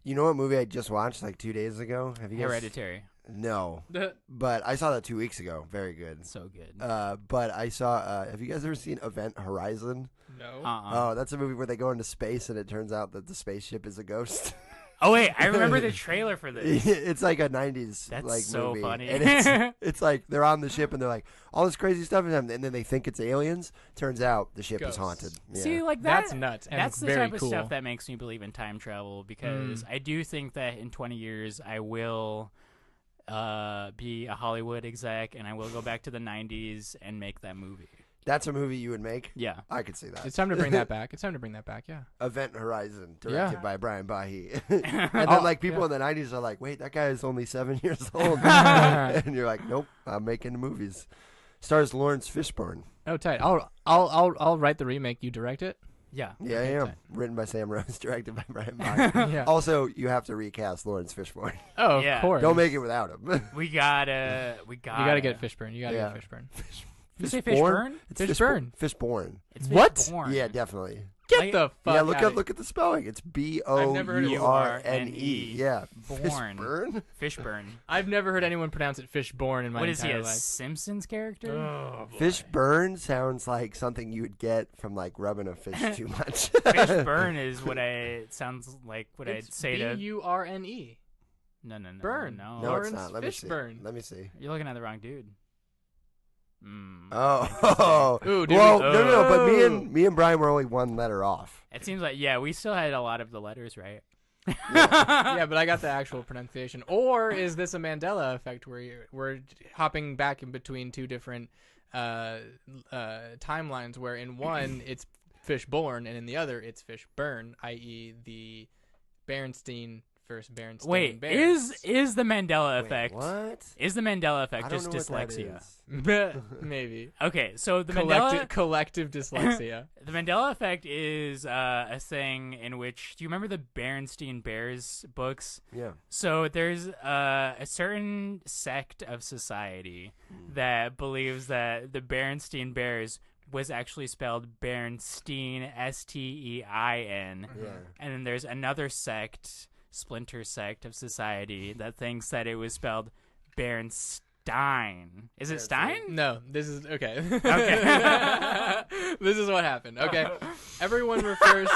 You know what movie I just watched like 2 days ago? Have you guys? Hereditary. No, but I saw that 2 weeks ago. Very good. So good. But I saw. Have you guys ever seen Event Horizon? No. Oh, that's a movie where they go into space and it turns out that the spaceship is a ghost. Oh wait, I remember the trailer for this. It's like a 90s That's like so movie. funny. And it's like they're on the ship and they're like all this crazy stuff is happening, and then they think it's aliens. Turns out the ship Ghosts. is haunted. Yeah. See, like that. That's nuts. And That's the very type cool. of stuff that makes me believe in time travel, because I do think that in 20 years I will be a Hollywood exec and I will go back to the 90s and make that movie. That's a movie you would make. Yeah. I could see that. It's time to bring that back. Yeah. Event Horizon, directed Yeah. by Brian Bahe. And then like people yeah. in the 90s are like, wait, that guy is only 7 years old. And you're like, nope, I'm making movies. Stars Lawrence Fishburne. Oh, tight. I'll write the remake. You direct it. Yeah. Yeah, Okay, yeah. tight. Written by Sam Rose, directed by Brian Bahe. Yeah. Also, you have to recast Lawrence Fishburne. Oh, Yeah. of course. Don't make it without him. We gotta. You gotta get Fishburne. You gotta Yeah. get Fishburne. You say Fishborn? Fishburne? It's Fishburne. Fishborn. It's What? Fishborn. Yeah, definitely. Get Like- the fuck Yeah, look outta at the spelling. It's I've never heard of Bourne. Yeah, Born. Fishburne. Fishburne. I've never heard anyone pronounce it Fishborn in my What is he, entire a life. Simpsons character? Oh, boy. Fishburne sounds like something you would get from like rubbing a fish too much. Fishburne is what sounds like what I'd It's say to. Burne. No. Burn. No. No, Lawrence it's not. Let me see. Fishburne. Let me see. You're looking at the wrong dude. Oh, Ooh, did well, we- no. But Oh. me and Brian were only one letter off. It seems like, yeah, we still had a lot of the letters right. Yeah, but I got the actual pronunciation. Or is this a Mandela effect where we're hopping back in between two different timelines, where in one it's Fishborn and in the other it's Fishburne, i.e. the Berenstein versus Berenstain Wait, Bears. is the Mandela Wait, effect? what? Is the Mandela I effect don't just know what that dyslexia? is. Maybe Okay, so the collective dyslexia. The Mandela effect is a thing in which, do you remember the Berenstain Bears books? Yeah. So there's a certain sect of society that believes that the Berenstain Bears was actually spelled Berenstein, Stein. Yeah. And then there's another splinter sect of society that thinks that it was spelled Berenstein. Is it Stein? No, this is okay. Okay. This is what happened. Okay, everyone refers.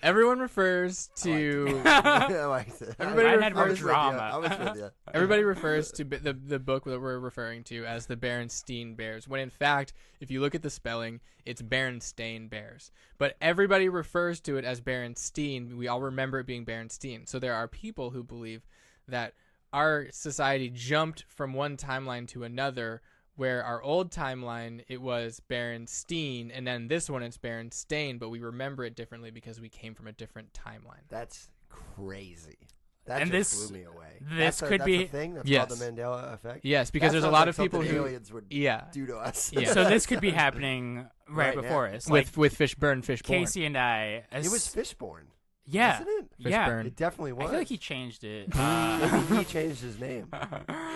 Everyone refers to. I liked it. Everybody I had more was with you. drama. I was with you. Everybody refers to the book that we're referring to as the Berenstein Bears, when in fact, if you look at the spelling, it's Berenstain Bears. But everybody refers to it as Berenstein. We all remember it being Berenstein. So there are people who believe that our society jumped from one timeline to another, where our old timeline, it was Berenstein, and then this one it's Berenstain, but we remember it differently because we came from a different timeline. That's crazy. That And just this- blew me away. this could that's be- a thing. That's Yes. called the Mandela effect. Yes, because That there's a sounds lot like of people something who aliens would yeah. do to us. Yeah. So this could be happening right Right before now. us. Like with Fishburne. Casey and I. It was Fishborn. yeah. Wasn't it? Yeah. Fishburne. It definitely I was. feel like he changed it. Maybe he changed his name.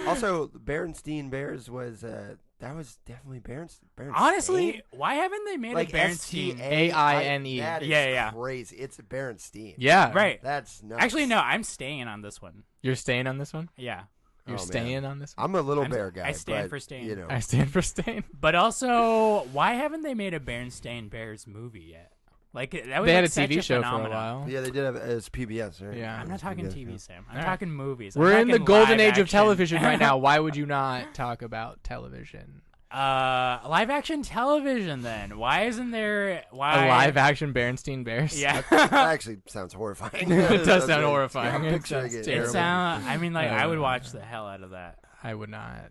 Also, Berenstein Bears was that was definitely Berenstain. Honestly, why haven't they made like a Berenstein? A-I-N-E. That is Yeah. crazy. It's Berenstein. Yeah. Right. That's nuts. Actually, no. I'm staying on this one. You're staying on this one? Yeah. You're Oh, man. staying on this one? I'm a little I'm- bear guy. I stand but, for staying. You know, I stand for staying. But also, why haven't they made a Berenstain Bears movie yet? Like that was They had like a such TV show for a phenomenon. while. yeah, they did have it's PBS, right? Yeah. I'm not talking TV, Sam. I'm All right. talking movies. We're I'm in the talking golden live age of action. television right now. Why would you not talk about television? Live action television. Then why isn't there A live action Berenstein Bears? Yeah. That actually sounds horrifying. It does That's sound what- horrifying. I'm It picturing sounds it. terrible. It sound. I mean, like I would watch the hell out of that. I would not.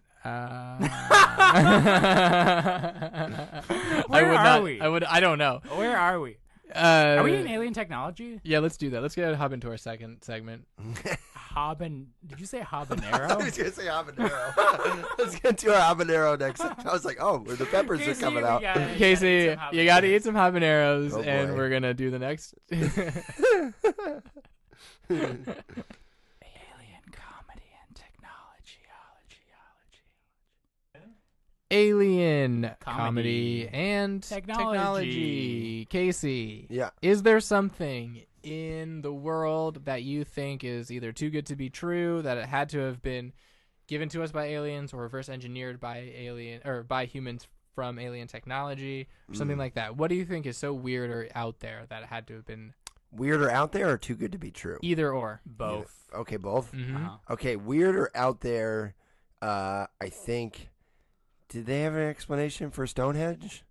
Where are we? I don't know. Where are we? Are Are we in alien technology? Yeah, let's do that. Let's get hop into our second segment. Did you say I habanero? was gonna say habanero. Let's get to our habanero next. I was like, oh, the peppers are Casey, coming we out. gotta Casey, eat some you got to habaneros. eat some habaneros, Oh, and boy. we're gonna do the next. Alien comedy and technology. Alien Comedy. comedy and Technology. Casey, Yeah. is there something in the world that you think is either too good to be true, that it had to have been given to us by aliens or reverse engineered by humans from alien technology or something like that? What do you think is so weird or out there that it had to have been Weird or out there or too good to be true? either or? Both. Okay, both. Mm-hmm. Uh-huh. Okay, weird or out there. I think. Did they have an explanation for Stonehenge?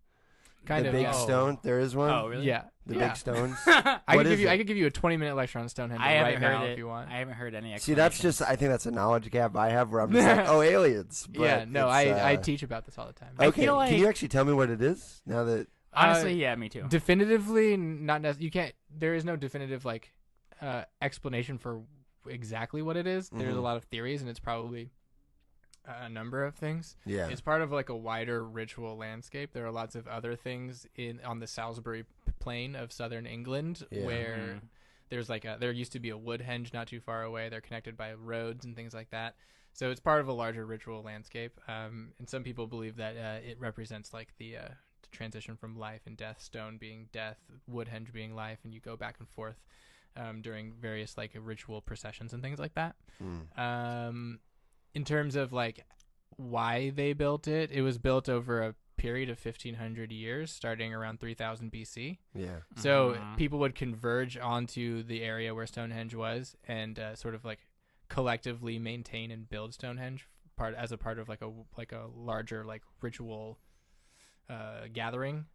Kind the of. big Yeah. stone. There is one. Oh, really? Yeah. The Yeah. big stones. I What could is give you. it? I could give you a 20-minute lecture on Stonehenge I haven't right heard now it. if you want. I haven't heard any. See, that's just. I think that's a knowledge gap I have where I'm just like, oh, aliens. But Yeah. No, it's, I teach about this all the time. I Okay, feel like- can you actually tell me what it is now that? Honestly, yeah, me too. Definitively, not necessarily. You can't. There is no definitive explanation for exactly what it is. There's a Mhm. lot of theories, and it's probably a number of things. Yeah. It's part of like a wider ritual landscape. There are lots of other things on the Salisbury plain of southern England where there's like there used to be a Woodhenge not too far away. They're connected by roads and things like that. So it's part of a larger ritual landscape. And some people believe that it represents like the transition from life and death, stone being death, Woodhenge being life, and you go back and forth during various like ritual processions and things like that. In terms of like why they built it, it was built over a period of 1,500 years, starting around 3000 BC. Yeah. So people would converge onto the area where Stonehenge was and sort of like collectively maintain and build Stonehenge as a part of like a larger like ritual gathering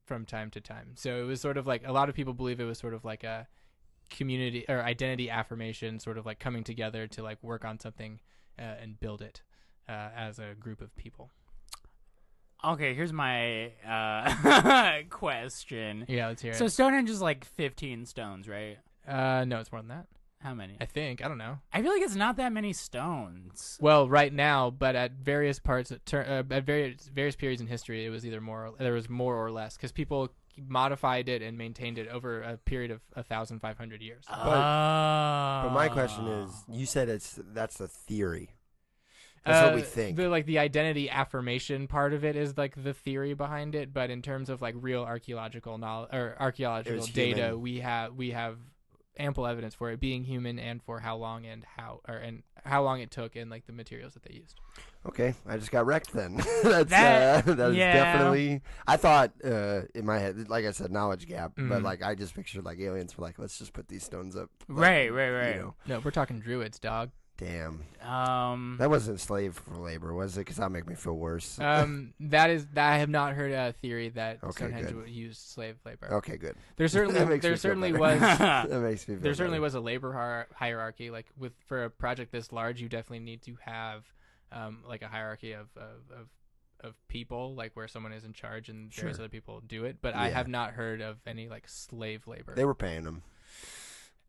from time to time. So it was sort of like a lot of people believe it was sort of like a community or identity affirmation, sort of like coming together to like work on something and build it as a group of people. Okay, here's my question. Yeah, let's hear So it. Stonehenge is like 15 stones, right? No, it's more than that. How many? I think. I don't know. I feel like it's not that many stones. Well, right now, but at various parts, at various periods in history, it was either there was more or less, because people modified it and maintained it over a period of 1,500 years. But my question is, you said that's a theory. That's what we think. The identity affirmation part of it is like the theory behind it, but in terms of like real archaeological knowledge or archaeological data, we have ample evidence for it being human and for how long and how long it took and like the materials that they used. Okay, I just got wrecked then. That is definitely. I thought in my head, like I said, knowledge gap, but like I just pictured like aliens were like, let's just put these stones up. Right. You know. No, we're talking druids, dog. Damn. That wasn't slave labor, was it? Because that'll make me feel worse. I have not heard a theory that Stonehenge used slave labor. Okay, good. There certainly was that makes me feel there certainly better. was a labor hierarchy. Like for a project this large, you definitely need to have like a hierarchy of people, like where someone is in charge and various other people do it. But I have not heard of any like slave labor. They were paying them.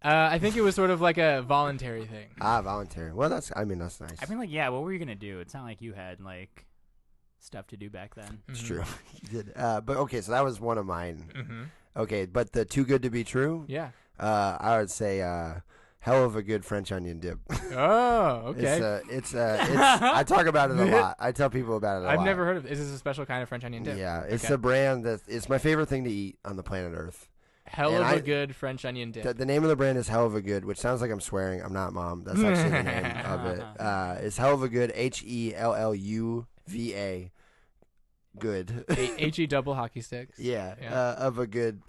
I think it was sort of like a voluntary thing. Voluntary. Well, that's nice. I mean, like, yeah, what were you going to do? It's not like you had, like, stuff to do back then. It's true. You did. But, okay, so that was one of mine. Mm-hmm. Okay, but the too good to be true? Yeah. I would say hell of a good French onion dip. Oh, okay. It's I talk about it a lot. I tell people about it a lot. I've never heard of it. Is this a special kind of French onion dip? Yeah, it's a brand it's my favorite thing to eat on the planet Earth. Hell of a good French onion dip. The name of the brand is Hell of a Good, which sounds like I'm swearing. I'm not, Mom. That's actually the name of it. It's Hell of a Good, HELLUVA. Good. HE double hockey sticks. Yeah. Of a good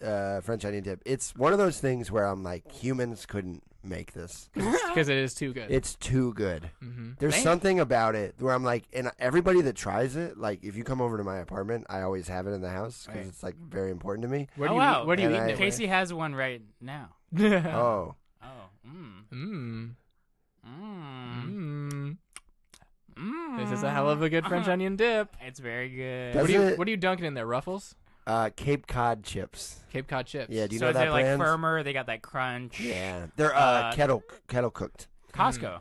French onion dip. It's one of those things where I'm like, humans couldn't make this. Because it is too good. It's too good. Mm-hmm. There's something about it where I'm like, and everybody that tries it, like if you come over to my apartment, I always have it in the house because it's like very important to me. Where do you eat it? Casey has one right now. Oh. This is a hell of a good French onion dip. It's very good. What are you dunking in there? Ruffles? Cape Cod chips. Cape Cod chips. Yeah, do you so know that they're brand? like firmer. They got that crunch. Yeah, they're kettle cooked. Costco.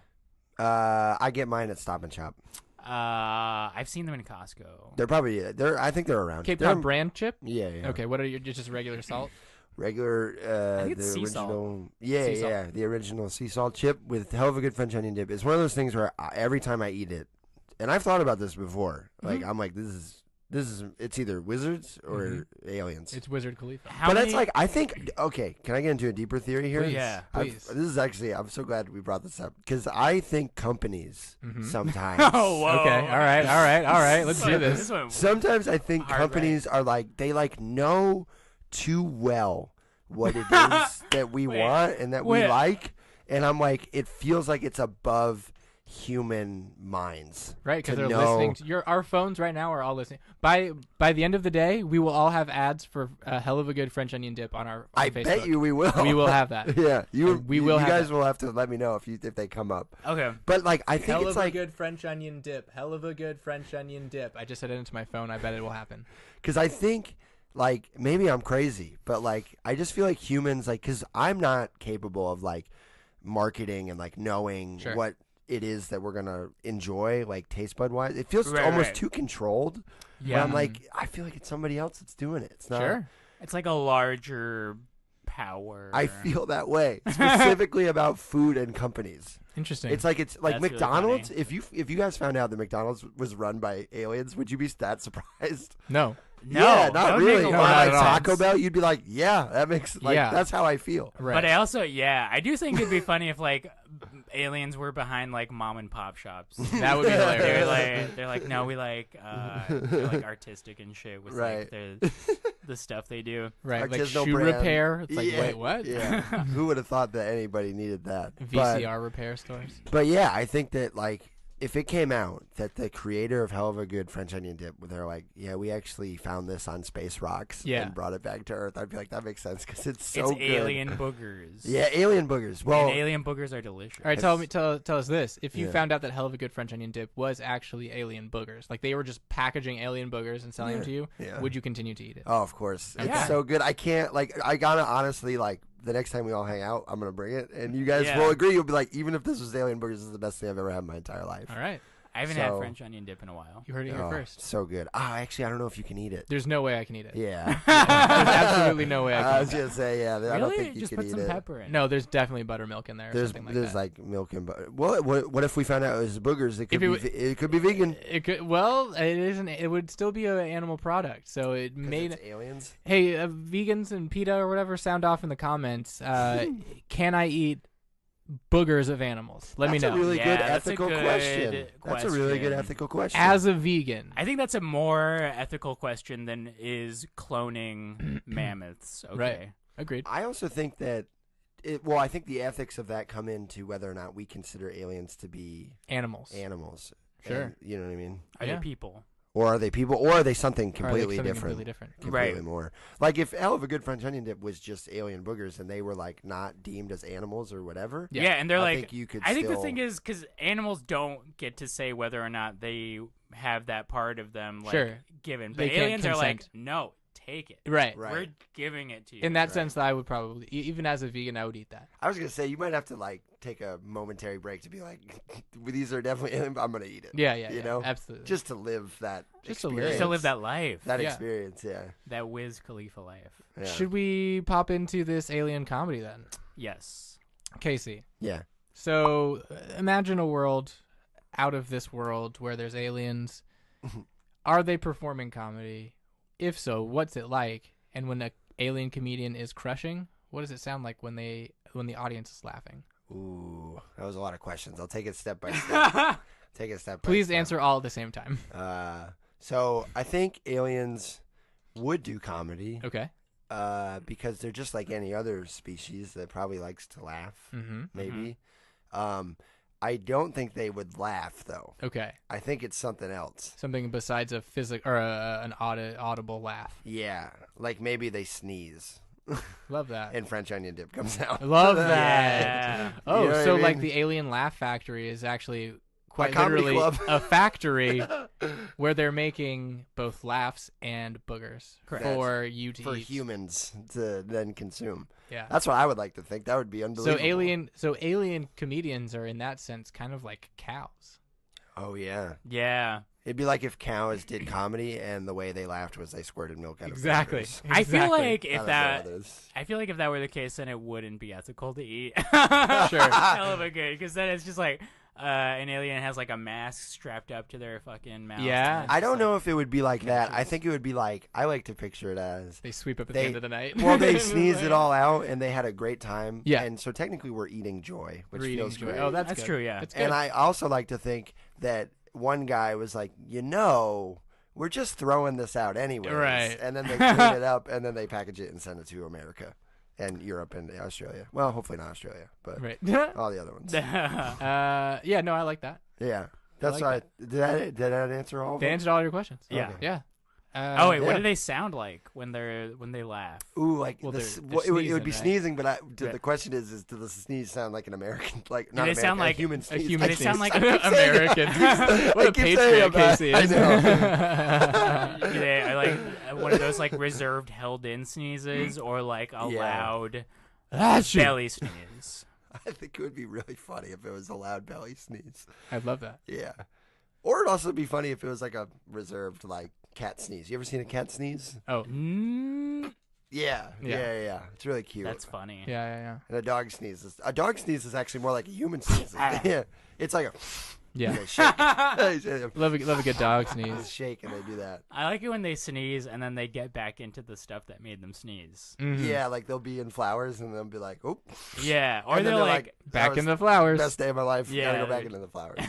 I get mine at Stop and Shop. I've seen them in Costco. They're probably I think they're around. Cape Cod brand chip? Yeah. Okay, what are your just regular salt? Regular I think it's the sea original salt. sea salt. The original sea salt chip with hell of a good French onion dip. It's one of those things where every time I eat it, and I've thought about this before. Like I'm like, this is it's either wizards or aliens. It's Wizard Khalifa. It's like, I think, okay, can I get into a deeper theory here? Please. Yeah. Please. This is actually, I'm so glad we brought this up because I think companies sometimes. Oh, whoa. Okay, all right. Let's do this. Sometimes I think companies are like, they like know too well what it is that we want and that we like. And I'm like, it feels like it's above human minds, right? Because they're listening to our phones right now are all listening. By the end of the day, we will all have ads for a hell of a good French onion dip on Facebook. I bet you we will. We will have that. Yeah, you guys that. will have to let me know if they come up. Okay, but like I think hell it's of like a good French onion dip. Hell of a good French onion dip. I just said it into my phone. I bet it will happen. Because I think like maybe I'm crazy, but like I just feel like humans, like, because I'm not capable of like marketing and like knowing what it is that we're gonna enjoy, like taste bud wise. It feels Right, almost right. too controlled. Yeah. But I'm like, I feel like it's somebody else that's doing it. It's not. Sure. It's like a larger power. I feel that way specifically about food and companies. Interesting. It's like That's really McDonald's. funny. If you guys found out that McDonald's was run by aliens, would you be that surprised? no. No, yeah, not that would really. make a Or lot like of Taco sense. Bell, you'd be like, yeah, that makes like Yeah. that's how I feel. Right. But I also, I do think it'd be funny if like aliens were behind like mom and pop shops. that would be hilarious. They're like, no, we like they're like artistic and shit with Right. like the stuff they do. Right. Like Artisanal shoe brand. repair. It's like, Yeah, wait, what? Yeah. Who would have thought that anybody needed that? VCR repair stores. But yeah, I think that like if it came out that the creator of Hell of a Good French Onion Dip, they're like, yeah, we actually found this on space rocks Yeah. and brought it back to Earth, I'd be like, that makes sense because it's so It's good. alien boogers. Yeah, alien boogers. Well, and alien boogers are delicious. All right, tell us this. If you Yeah. found out that Hell of a Good French Onion Dip was actually alien boogers, like they were just packaging alien boogers and selling them to you, Yeah. would you continue to eat it? oh, of course. It's Yeah. so good. I can't, like, I gotta honestly, like, the next time we all hang out, I'm gonna bring it. And you guys Yeah. will agree. You'll be like, even if this was alien boogers, this is the best thing I've ever had in my entire life. All right. I haven't had So- French onion dip in a while. You heard it here Oh, first. so good. Actually, I don't know if you can eat it. There's no way I can eat it. Yeah. There's absolutely no way I I can was eat it. gonna say, yeah. I don't Really? think you Just can put eat some it. pepper in. No, there's definitely buttermilk in there or something like There's that. like milk and butter. Well, what if we found out it was boogers? It could If be. It could be vegan. It could, well, it isn't. It would still be an animal product, so it 'Cause made. it's aliens. Hey, vegans and PETA or whatever, sound off in the comments. Can I eat boogers of animals? Let me That's know. a really Yeah, good that's a ethical good question. That's a really good question. ethical question. As a vegan, I think that's a more ethical question than is cloning mammoths. Okay. Right. agreed. I also think that. Well, I think the ethics of that come into whether or not we consider aliens to be Animals. animals. Sure. And, you know what I mean? Are Yeah. they people? Or are they people? Or are they something Or are they completely something different? Completely different. Completely Right. more. Like if Hell of a Good French Onion Dip was just alien boogers and they were like not deemed as animals or whatever. Yeah. Yeah, and they're I like, think you could I think the still- thing is because animals don't get to say whether or not they have that part of them like Sure. given, but They can't aliens are like, consent. no, take it. Right. Right. We're giving it to you. In that Right. sense, I would probably, even as a vegan, I would eat that. I was gonna say you might have to like take a momentary break to be like, these are definitely alien. But I'm gonna eat it. Yeah, yeah, You yeah, know? absolutely. Just to live that. Just to live. experience. Just to live that life, That Yeah. experience. Yeah. that Wiz Khalifa life. Yeah. Should we pop into this alien comedy then, Yes. Casey? Yeah. So imagine a world out of this world where there's aliens. Are they performing comedy? If so, what's it like? And when an alien comedian is crushing, what does it sound like when the audience is laughing? Ooh, that was a lot of questions. I'll take it step by step. Take it step by Please step. answer all at the same time. So I think aliens would do comedy Okay. because they're just like any other species that probably likes to laugh. Mm-hmm. Maybe. I don't think they would laugh though. Okay. I think it's something else. Something besides a physical or an audible laugh. Yeah, like maybe they sneeze Love that. and French onion dip comes out. Love that. Yeah. Oh, You know what so I like mean? the Alien Laugh Factory is actually quite comedy literally club. a factory where they're making both laughs and boogers Correct. for you to For eat. humans to then consume. Yeah. That's what I would like to think. That would be unbelievable. So alien comedians are in that sense kind of like cows. Oh yeah. Yeah. It'd be like if cows did comedy and the way they laughed was they squirted milk out of Exactly. burgers. I feel Exactly. like I if don't know that, what it is. I feel like if that were the case, then it wouldn't be ethical to eat. Sure. Hell of a good, because then it's just like an alien has like a mask strapped up to their fucking mouth. Yeah. and it's I don't just know if it would be like that. I think it would be like I like to picture it as They sweep up at They- the end of the night. well they sneezed it all out and they had a great time. Yeah. And so technically we're eating joy, which We're eating feels joy. great. Oh, that's That's good. true, yeah. That's good. And I also like to think that one guy was like, we're just throwing this out anyways. Right. And then they clean it up and then they package it and send it to America and Europe and Australia. Well, hopefully not Australia, but right. all the other ones. Yeah, no, I like that. Yeah. That's like why did that answer all of They them? answered all your questions. Yeah. Okay. Yeah. Oh wait, what Yeah. do they sound like when they laugh? Ooh, like Well, this, they're it would sneezing, be right? sneezing, but Right. the question is does the sneeze sound like an American, like not they American, sound like a human A sneeze? human They sound like I keep saying it. American. What I a keep saying patriot it, but Casey I is. know. They are like one of those like reserved held in sneezes or like a Yeah. loud That's belly sneeze. I think it would be really funny if it was a loud belly sneeze. I'd love that. Yeah. Or it'd also be funny if it was like a reserved like cat sneeze. You ever seen a cat sneeze? Oh, Yeah. It's really cute. That's funny. yeah. And a dog sneeze is actually more like a human sneeze. Yeah. It's like a Yeah. they shake. Love a good dog They sneeze. shake and they do that. I like it when they sneeze and then they get back into the stuff that made them sneeze. Mhm. Yeah, like they'll be in flowers and they'll be like, "Oh." Yeah, or And then they're they're like, "That Back was in the flowers. best day of my life. Yeah. Gotta go back into the flowers.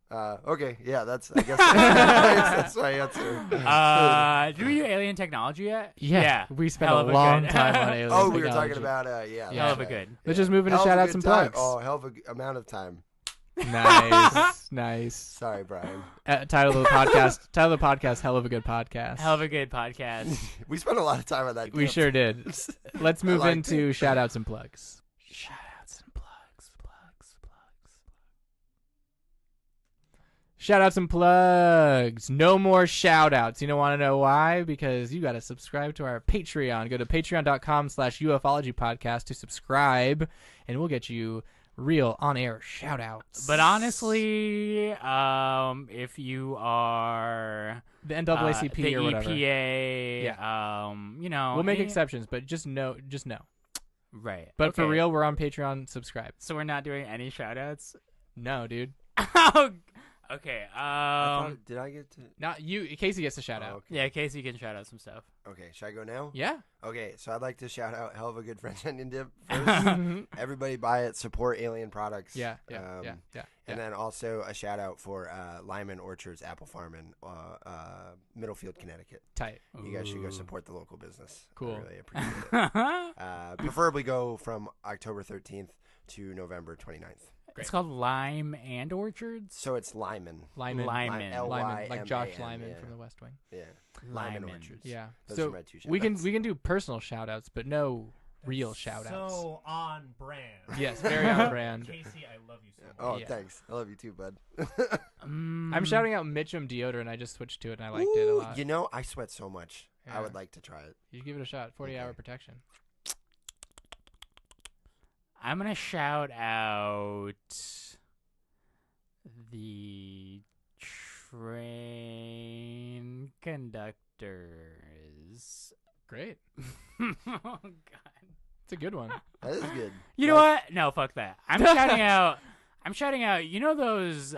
Yeah. Okay. Yeah, I guess that's my answer. do we do alien technology yet? Yeah. We spent Hell a of a long good. time on alien Oh, we were technology. talking about Hell of a good. Let's just move into Hell of a shout outs good and time. plugs. Oh, hell of a amount of time. Nice. Sorry, Brian. Title of the podcast. Hell of a good podcast. Hell of a good podcast. We spent a lot of time on that. We damn sure did. Let's move liked into shout outs and plugs. Shout outs and plugs. Shout outs and plugs. No more shout outs. You don't want to know why? Because you got to subscribe to our Patreon. Go to patreon.com/UFOlogy podcast to subscribe, and we'll get you real on-air shout outs. But honestly, if you are the NAACP the or whatever. EPA, you know, We'll make exceptions, but just know. Right. But for Okay. real, we're on Patreon. Subscribe. So we're not doing any shout outs? No, dude. Okay. Did I get to? Not you. Casey gets a shout out. Oh, okay. Yeah, Casey can shout out some stuff. Okay, should I go now? Yeah. Okay, so I'd like to shout out Hell of a Good French Onion Dip first. Everybody buy it. Support alien products. Yeah. And then also a shout out for Lyman Orchards Apple Farm in Middlefield, Connecticut. Tight. You guys should go support the local business. Cool. I really appreciate it. Preferably go from October 13th to November 29th. It's called Lime and Orchards. So it's Lyman. Lyman. Lyman. Lyman, like Josh Lyman, Lyman yeah. from The West Wing. Yeah. Lyman. Orchards. Yeah. Those So are my two we shout-outs. can do personal shout outs, but no real shout outs. So on brand. Yes, very on brand. Casey, I love you so much. Oh, Yeah. thanks. I love you too, bud. I'm shouting out Mitchum deodorant. I just switched to it and I liked it a Ooh, lot. You know, I sweat so much. Yeah. I would like to try it. You give it a shot. 40-hour protection. I'm going to shout out the train conductors. Great. Oh, God. It's a good one. That is good. You know what? No, fuck that. I'm shouting out. You know those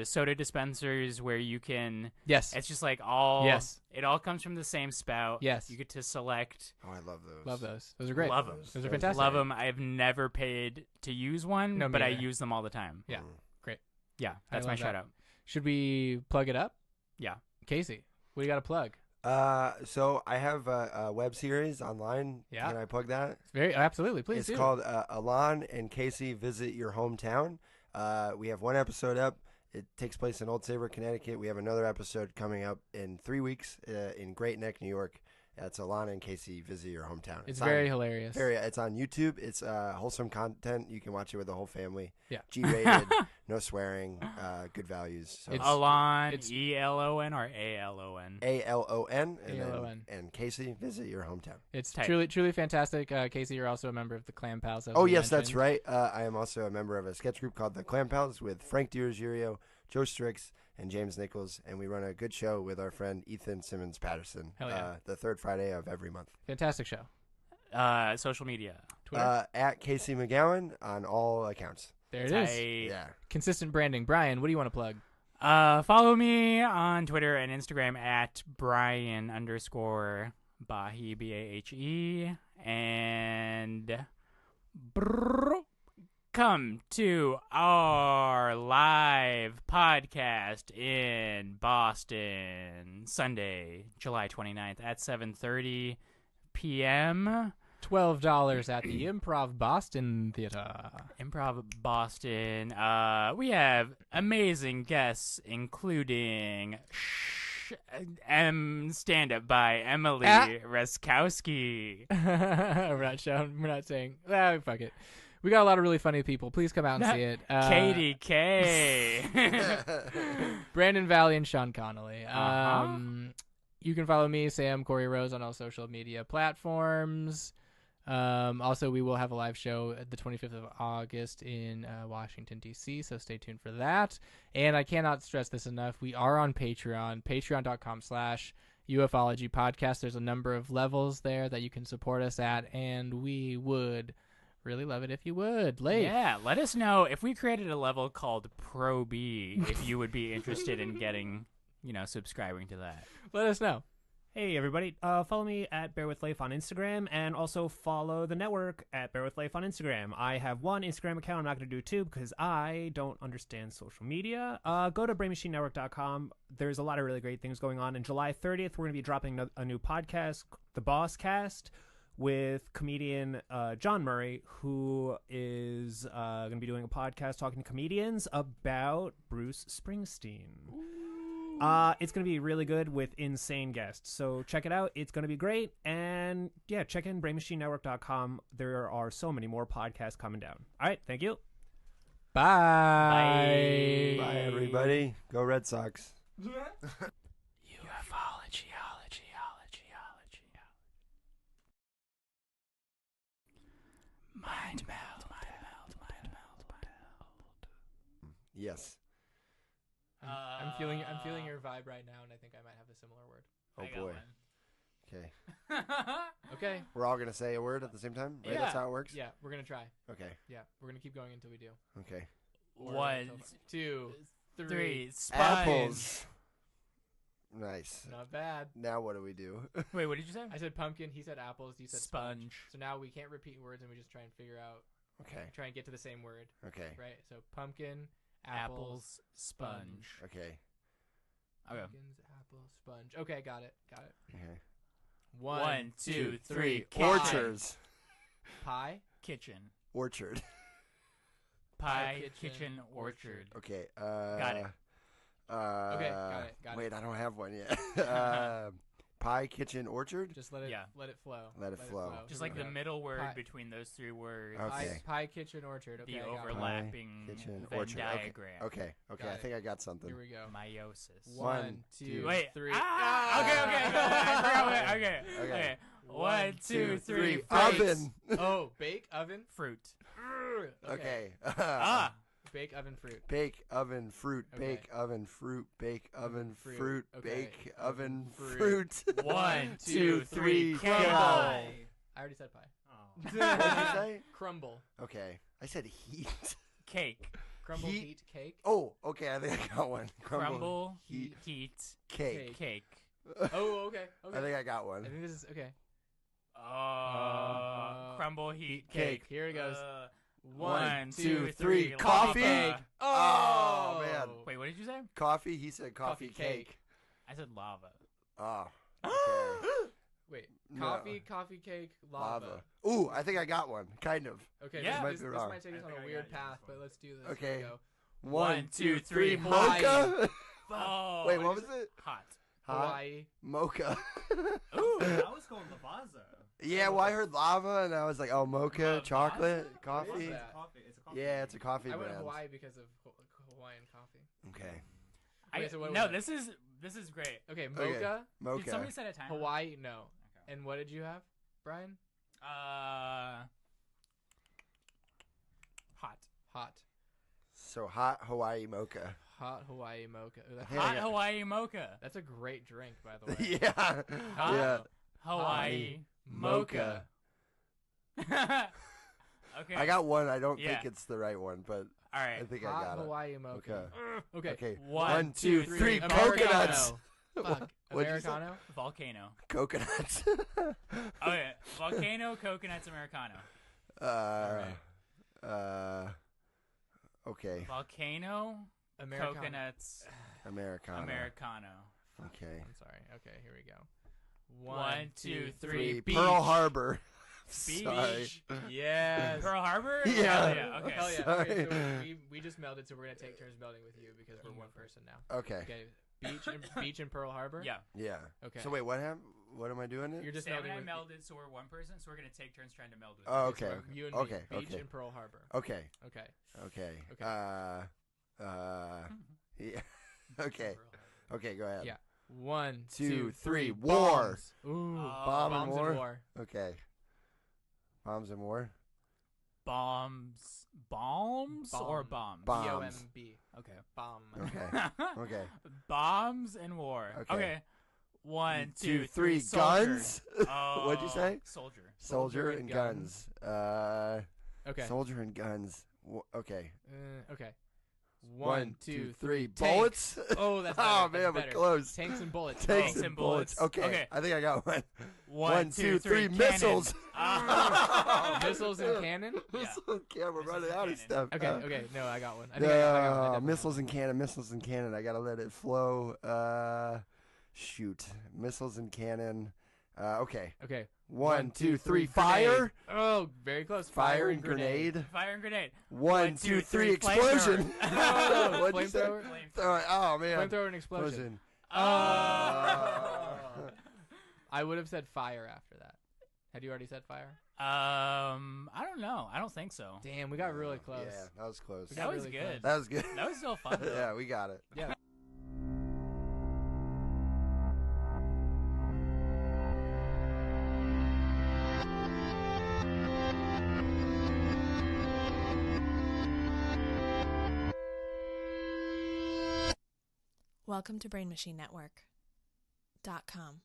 soda dispensers where you can. Yes. It's just like all. Yes. It all comes from the same spout. Yes. You get to select. Oh, I love those. Love those. Those are great. Love them. Those are fantastic. Love them. I've never paid to use one, No, me but I neither. use them all the time. Yeah. Mm. Great. Yeah, that's I my love that. shout out. Should we plug it up? Yeah. Casey, what do you got to plug? So I have a web series online. Yeah. Can I plug that? Absolutely. Please It's do. called Alon and Casey Visit Your Hometown. We have one episode up. It takes place in Old Saybrook, Connecticut. We have another episode coming up in 3 weeks in Great Neck, New York. It's Alana and Casey Visit Your Hometown. It's very hilarious. It's on YouTube. It's wholesome content. You can watch it with the whole family. Yeah. G-rated, no swearing, good values. So It's- Alon, it's- ELON or ALON? ALON ALON. and Casey Visit Your Hometown. It's Tight. truly fantastic. Casey, you're also a member of the Clam Pals. as Oh we yes, that's mentioned. right. I am also a member of a sketch group called the Clam Pals with Frank DiRuggiero, Joe Strix, and James Nichols, and we run a good show with our friend Ethan Simmons Patterson. Hell yeah. The third Friday of every month. Fantastic show. Social media. Twitter. At Casey McGowan on all accounts. There it is. Tight. Yeah. Consistent branding. Brian, what do you want to plug? Follow me on Twitter and Instagram at Brian_Bahe, BAHE, and come to our live podcast in Boston Sunday, July 29th at 7:30 p.m. $12 at the Improv Boston Theater. Improv Boston. We have amazing guests, including stand-up by Emily Raskowski. We're not saying. Fuck it. We got a lot of really funny people. Please come out and see it. Katie K. Brandon Valley and Sean Connolly. Uh-huh. You can follow me, Sam Corey Rose, on all social media platforms. Also, we will have a live show at the 25th of August in Washington, D.C., so stay tuned for that. And I cannot stress this enough. We are on Patreon, patreon.com/UFOlogy podcast. There's a number of levels there that you can support us at, and we would really love it if you would. Yeah, let us know if we created a level called Pro B, if you would be interested in getting, subscribing to that. Let us know. Hey, everybody. Follow me at Bear With Life on Instagram, and also follow the network at Bear With Life on Instagram. I have one Instagram account. I'm not going to do two because I don't understand social media. Go to BrainMachineNetwork.com. There's a lot of really great things going on. On July 30th, we're going to be dropping a new podcast, The Boss Cast, with comedian John Murray, who is going to be doing a podcast talking to comedians about Bruce Springsteen. It's going to be really good with insane guests. So check it out. It's going to be great. And yeah, check in BrainMachineNetwork.com. There are so many more podcasts coming down. All right. Thank you. Bye. Bye, everybody. Go Red Sox. UFOlogy. Mind meld. Yes. I'm feeling your vibe right now, and I think I might have a similar word. Oh, boy. Okay. Okay. We're all going to say a word at the same time? Right? Yeah. That's how it works? Yeah, we're gonna try. Okay. Yeah, we're gonna keep going until we do. Okay. Or 1, until 2, 3. 3. Sponge. Apples. Nice. Not bad. Now what do we do? Wait, what did you say? I said pumpkin. He said apples. You said Sponge. So now we can't repeat words, and we just try and figure out. Okay. Try and get to the same word. Okay. Right. So pumpkin, Apples. Sponge. Okay. Okay. Pumpkins, apples, sponge. Okay, got it. Okay. 1, 2, 3. Orchards. Pie. Kitchen. Orchard. Pie. Kitchen, Kitchen. Orchard. Okay. Got it. Okay, got it. Wait, I don't have one yet. Pie, kitchen, orchard? Just let it. Yeah. Let it flow. Let it flow. Just Here like we the go. middle word Pie. between those three words. Okay. Pie, kitchen, orchard. Okay. The I got it. overlapping Kitchen, Venn orchard. diagram. Okay. Got I it. think I got something. Here we go. Meiosis. 1, 2, Wait. 3. Okay. 1, 2, 3. Fruit. Oven. Oh, bake, oven, Fruit. Okay. Bake, oven, fruit. Bake, oven, fruit. Okay. Bake, oven, fruit. Bake, oven, Fruit. fruit. Okay. Bake, oven, Fruit. fruit. 1, 2, 3. Crumble. Crumble. I already said pie. Oh. What did you say? Crumble. Okay. I said heat. Cake. Crumble, Heat. heat, cake. Oh, okay. I think I got one. Crumble. heat, Heat. cake. Cake. Oh, okay. I think I got one. I think this is okay. Crumble. Heat. Cake. Here it goes. 1, 2, 2, 3. 3. Coffee. Lava. Oh, man. Wait, what did you say? Coffee. He said coffee, Coffee cake. I said lava. Oh. Okay. Wait. No. Coffee, cake, lava. Ooh, I think I got one. Kind of. Okay, Yeah. this Might be wrong. might take us I on think a I weird got you path, this but one. let's do this. Okay. Here we go. 1, 2, 3. Mocha. Oh, Wait, what was it? Hot. Hawaii. Mocha. Ooh, I was going Lavaza. Yeah, well, I heard lava, and I was like, oh, mocha, chocolate, What coffee. is that? It's a coffee. Yeah, it's a coffee I went brand. Hawaii because of Hawaiian coffee. Okay. Okay, so what no, was this is great. Okay, mocha, Okay. Mocha. Did somebody set a timer? Hawaii, no. Okay. And what did you have, Brian? Hot. Hot. So hot Hawaii mocha. Hot Hawaii mocha. Ooh, that's, Yeah, Hot yeah. Hawaii mocha. that's a great drink, by the way. Yeah. Hot Yeah. Hawaii Mocha. Okay. I got one. I don't Yeah. think it's the right one, but All I right. think I Hot got Hawaii mocha. it. Okay. Okay. 1, 2, 2, 3. Americano. Coconuts. Fuck. What'd you say? Americano. Volcano. Coconuts. Okay. Volcano, coconuts, Americano. Okay. Volcano, Americano. coconuts, Americano. Americano. Okay. I'm sorry. Okay, here we go. 1, 2, 3. Beach. Pearl Harbor. Beach. Sorry. Yes. Pearl Harbor? Yeah. Hell yeah. Okay. Hell yeah. Sorry. Okay, so we just melded, so we're gonna take turns melding with you because we're one person now. Okay. Okay. Beach in Pearl Harbor. Yeah. Yeah. Okay. So wait, what happened? What am I doing? You're just Sam melding and I with melded, so we're one person, so we're going to take turns trying to meld with Oh, you. okay. you and Okay, me. Beach okay. in Pearl Harbor. Okay. Okay. Okay. Okay. Yeah. Okay. Okay. Go ahead. Yeah. 1, 2, 3. three. War. Bombs. Ooh. Oh, Bomb and Bombs war. and war. Okay. Bombs and war. Bombs or bombs? Bombs. B-O-M-B. Okay. Bomb. Okay. Okay. Bombs and war. Okay. Okay. 1, 2, 3. 3 Soldier. guns. What'd you say? Soldier. Soldier and guns. Okay. Soldier and guns. Okay. Okay. 1, 2, 3. Tank. Bullets. Oh, that's better. Oh that's man, we're better. close. Tanks and bullets. Tanks and bullets. Okay. I think I got one. 1, 2, 3. Missiles. Missiles and cannon. Yeah. Okay, we're running out of stuff. Okay. Okay. No, I got one. I think I got one. Missiles and cannon. Missiles and cannon. I gotta let it flow. Shoot. Missiles and cannon. Okay. Okay. 1, 2, 3. Grenade. Fire. Oh, very close. Fire and grenade. Fire and grenade. 1, 2, 3. Explosion. Oh, What'd you say? flamethrower. Oh man. Flamethrower and explosion. Oh. I would have said fire after that. Had you already said fire? I don't know. I don't think so. Damn, we got really close. Yeah, that was close. We That got was really good. That was good. That was still fun. Though. Yeah, we got it. Yeah. Welcome to BrainMachineNetwork.com.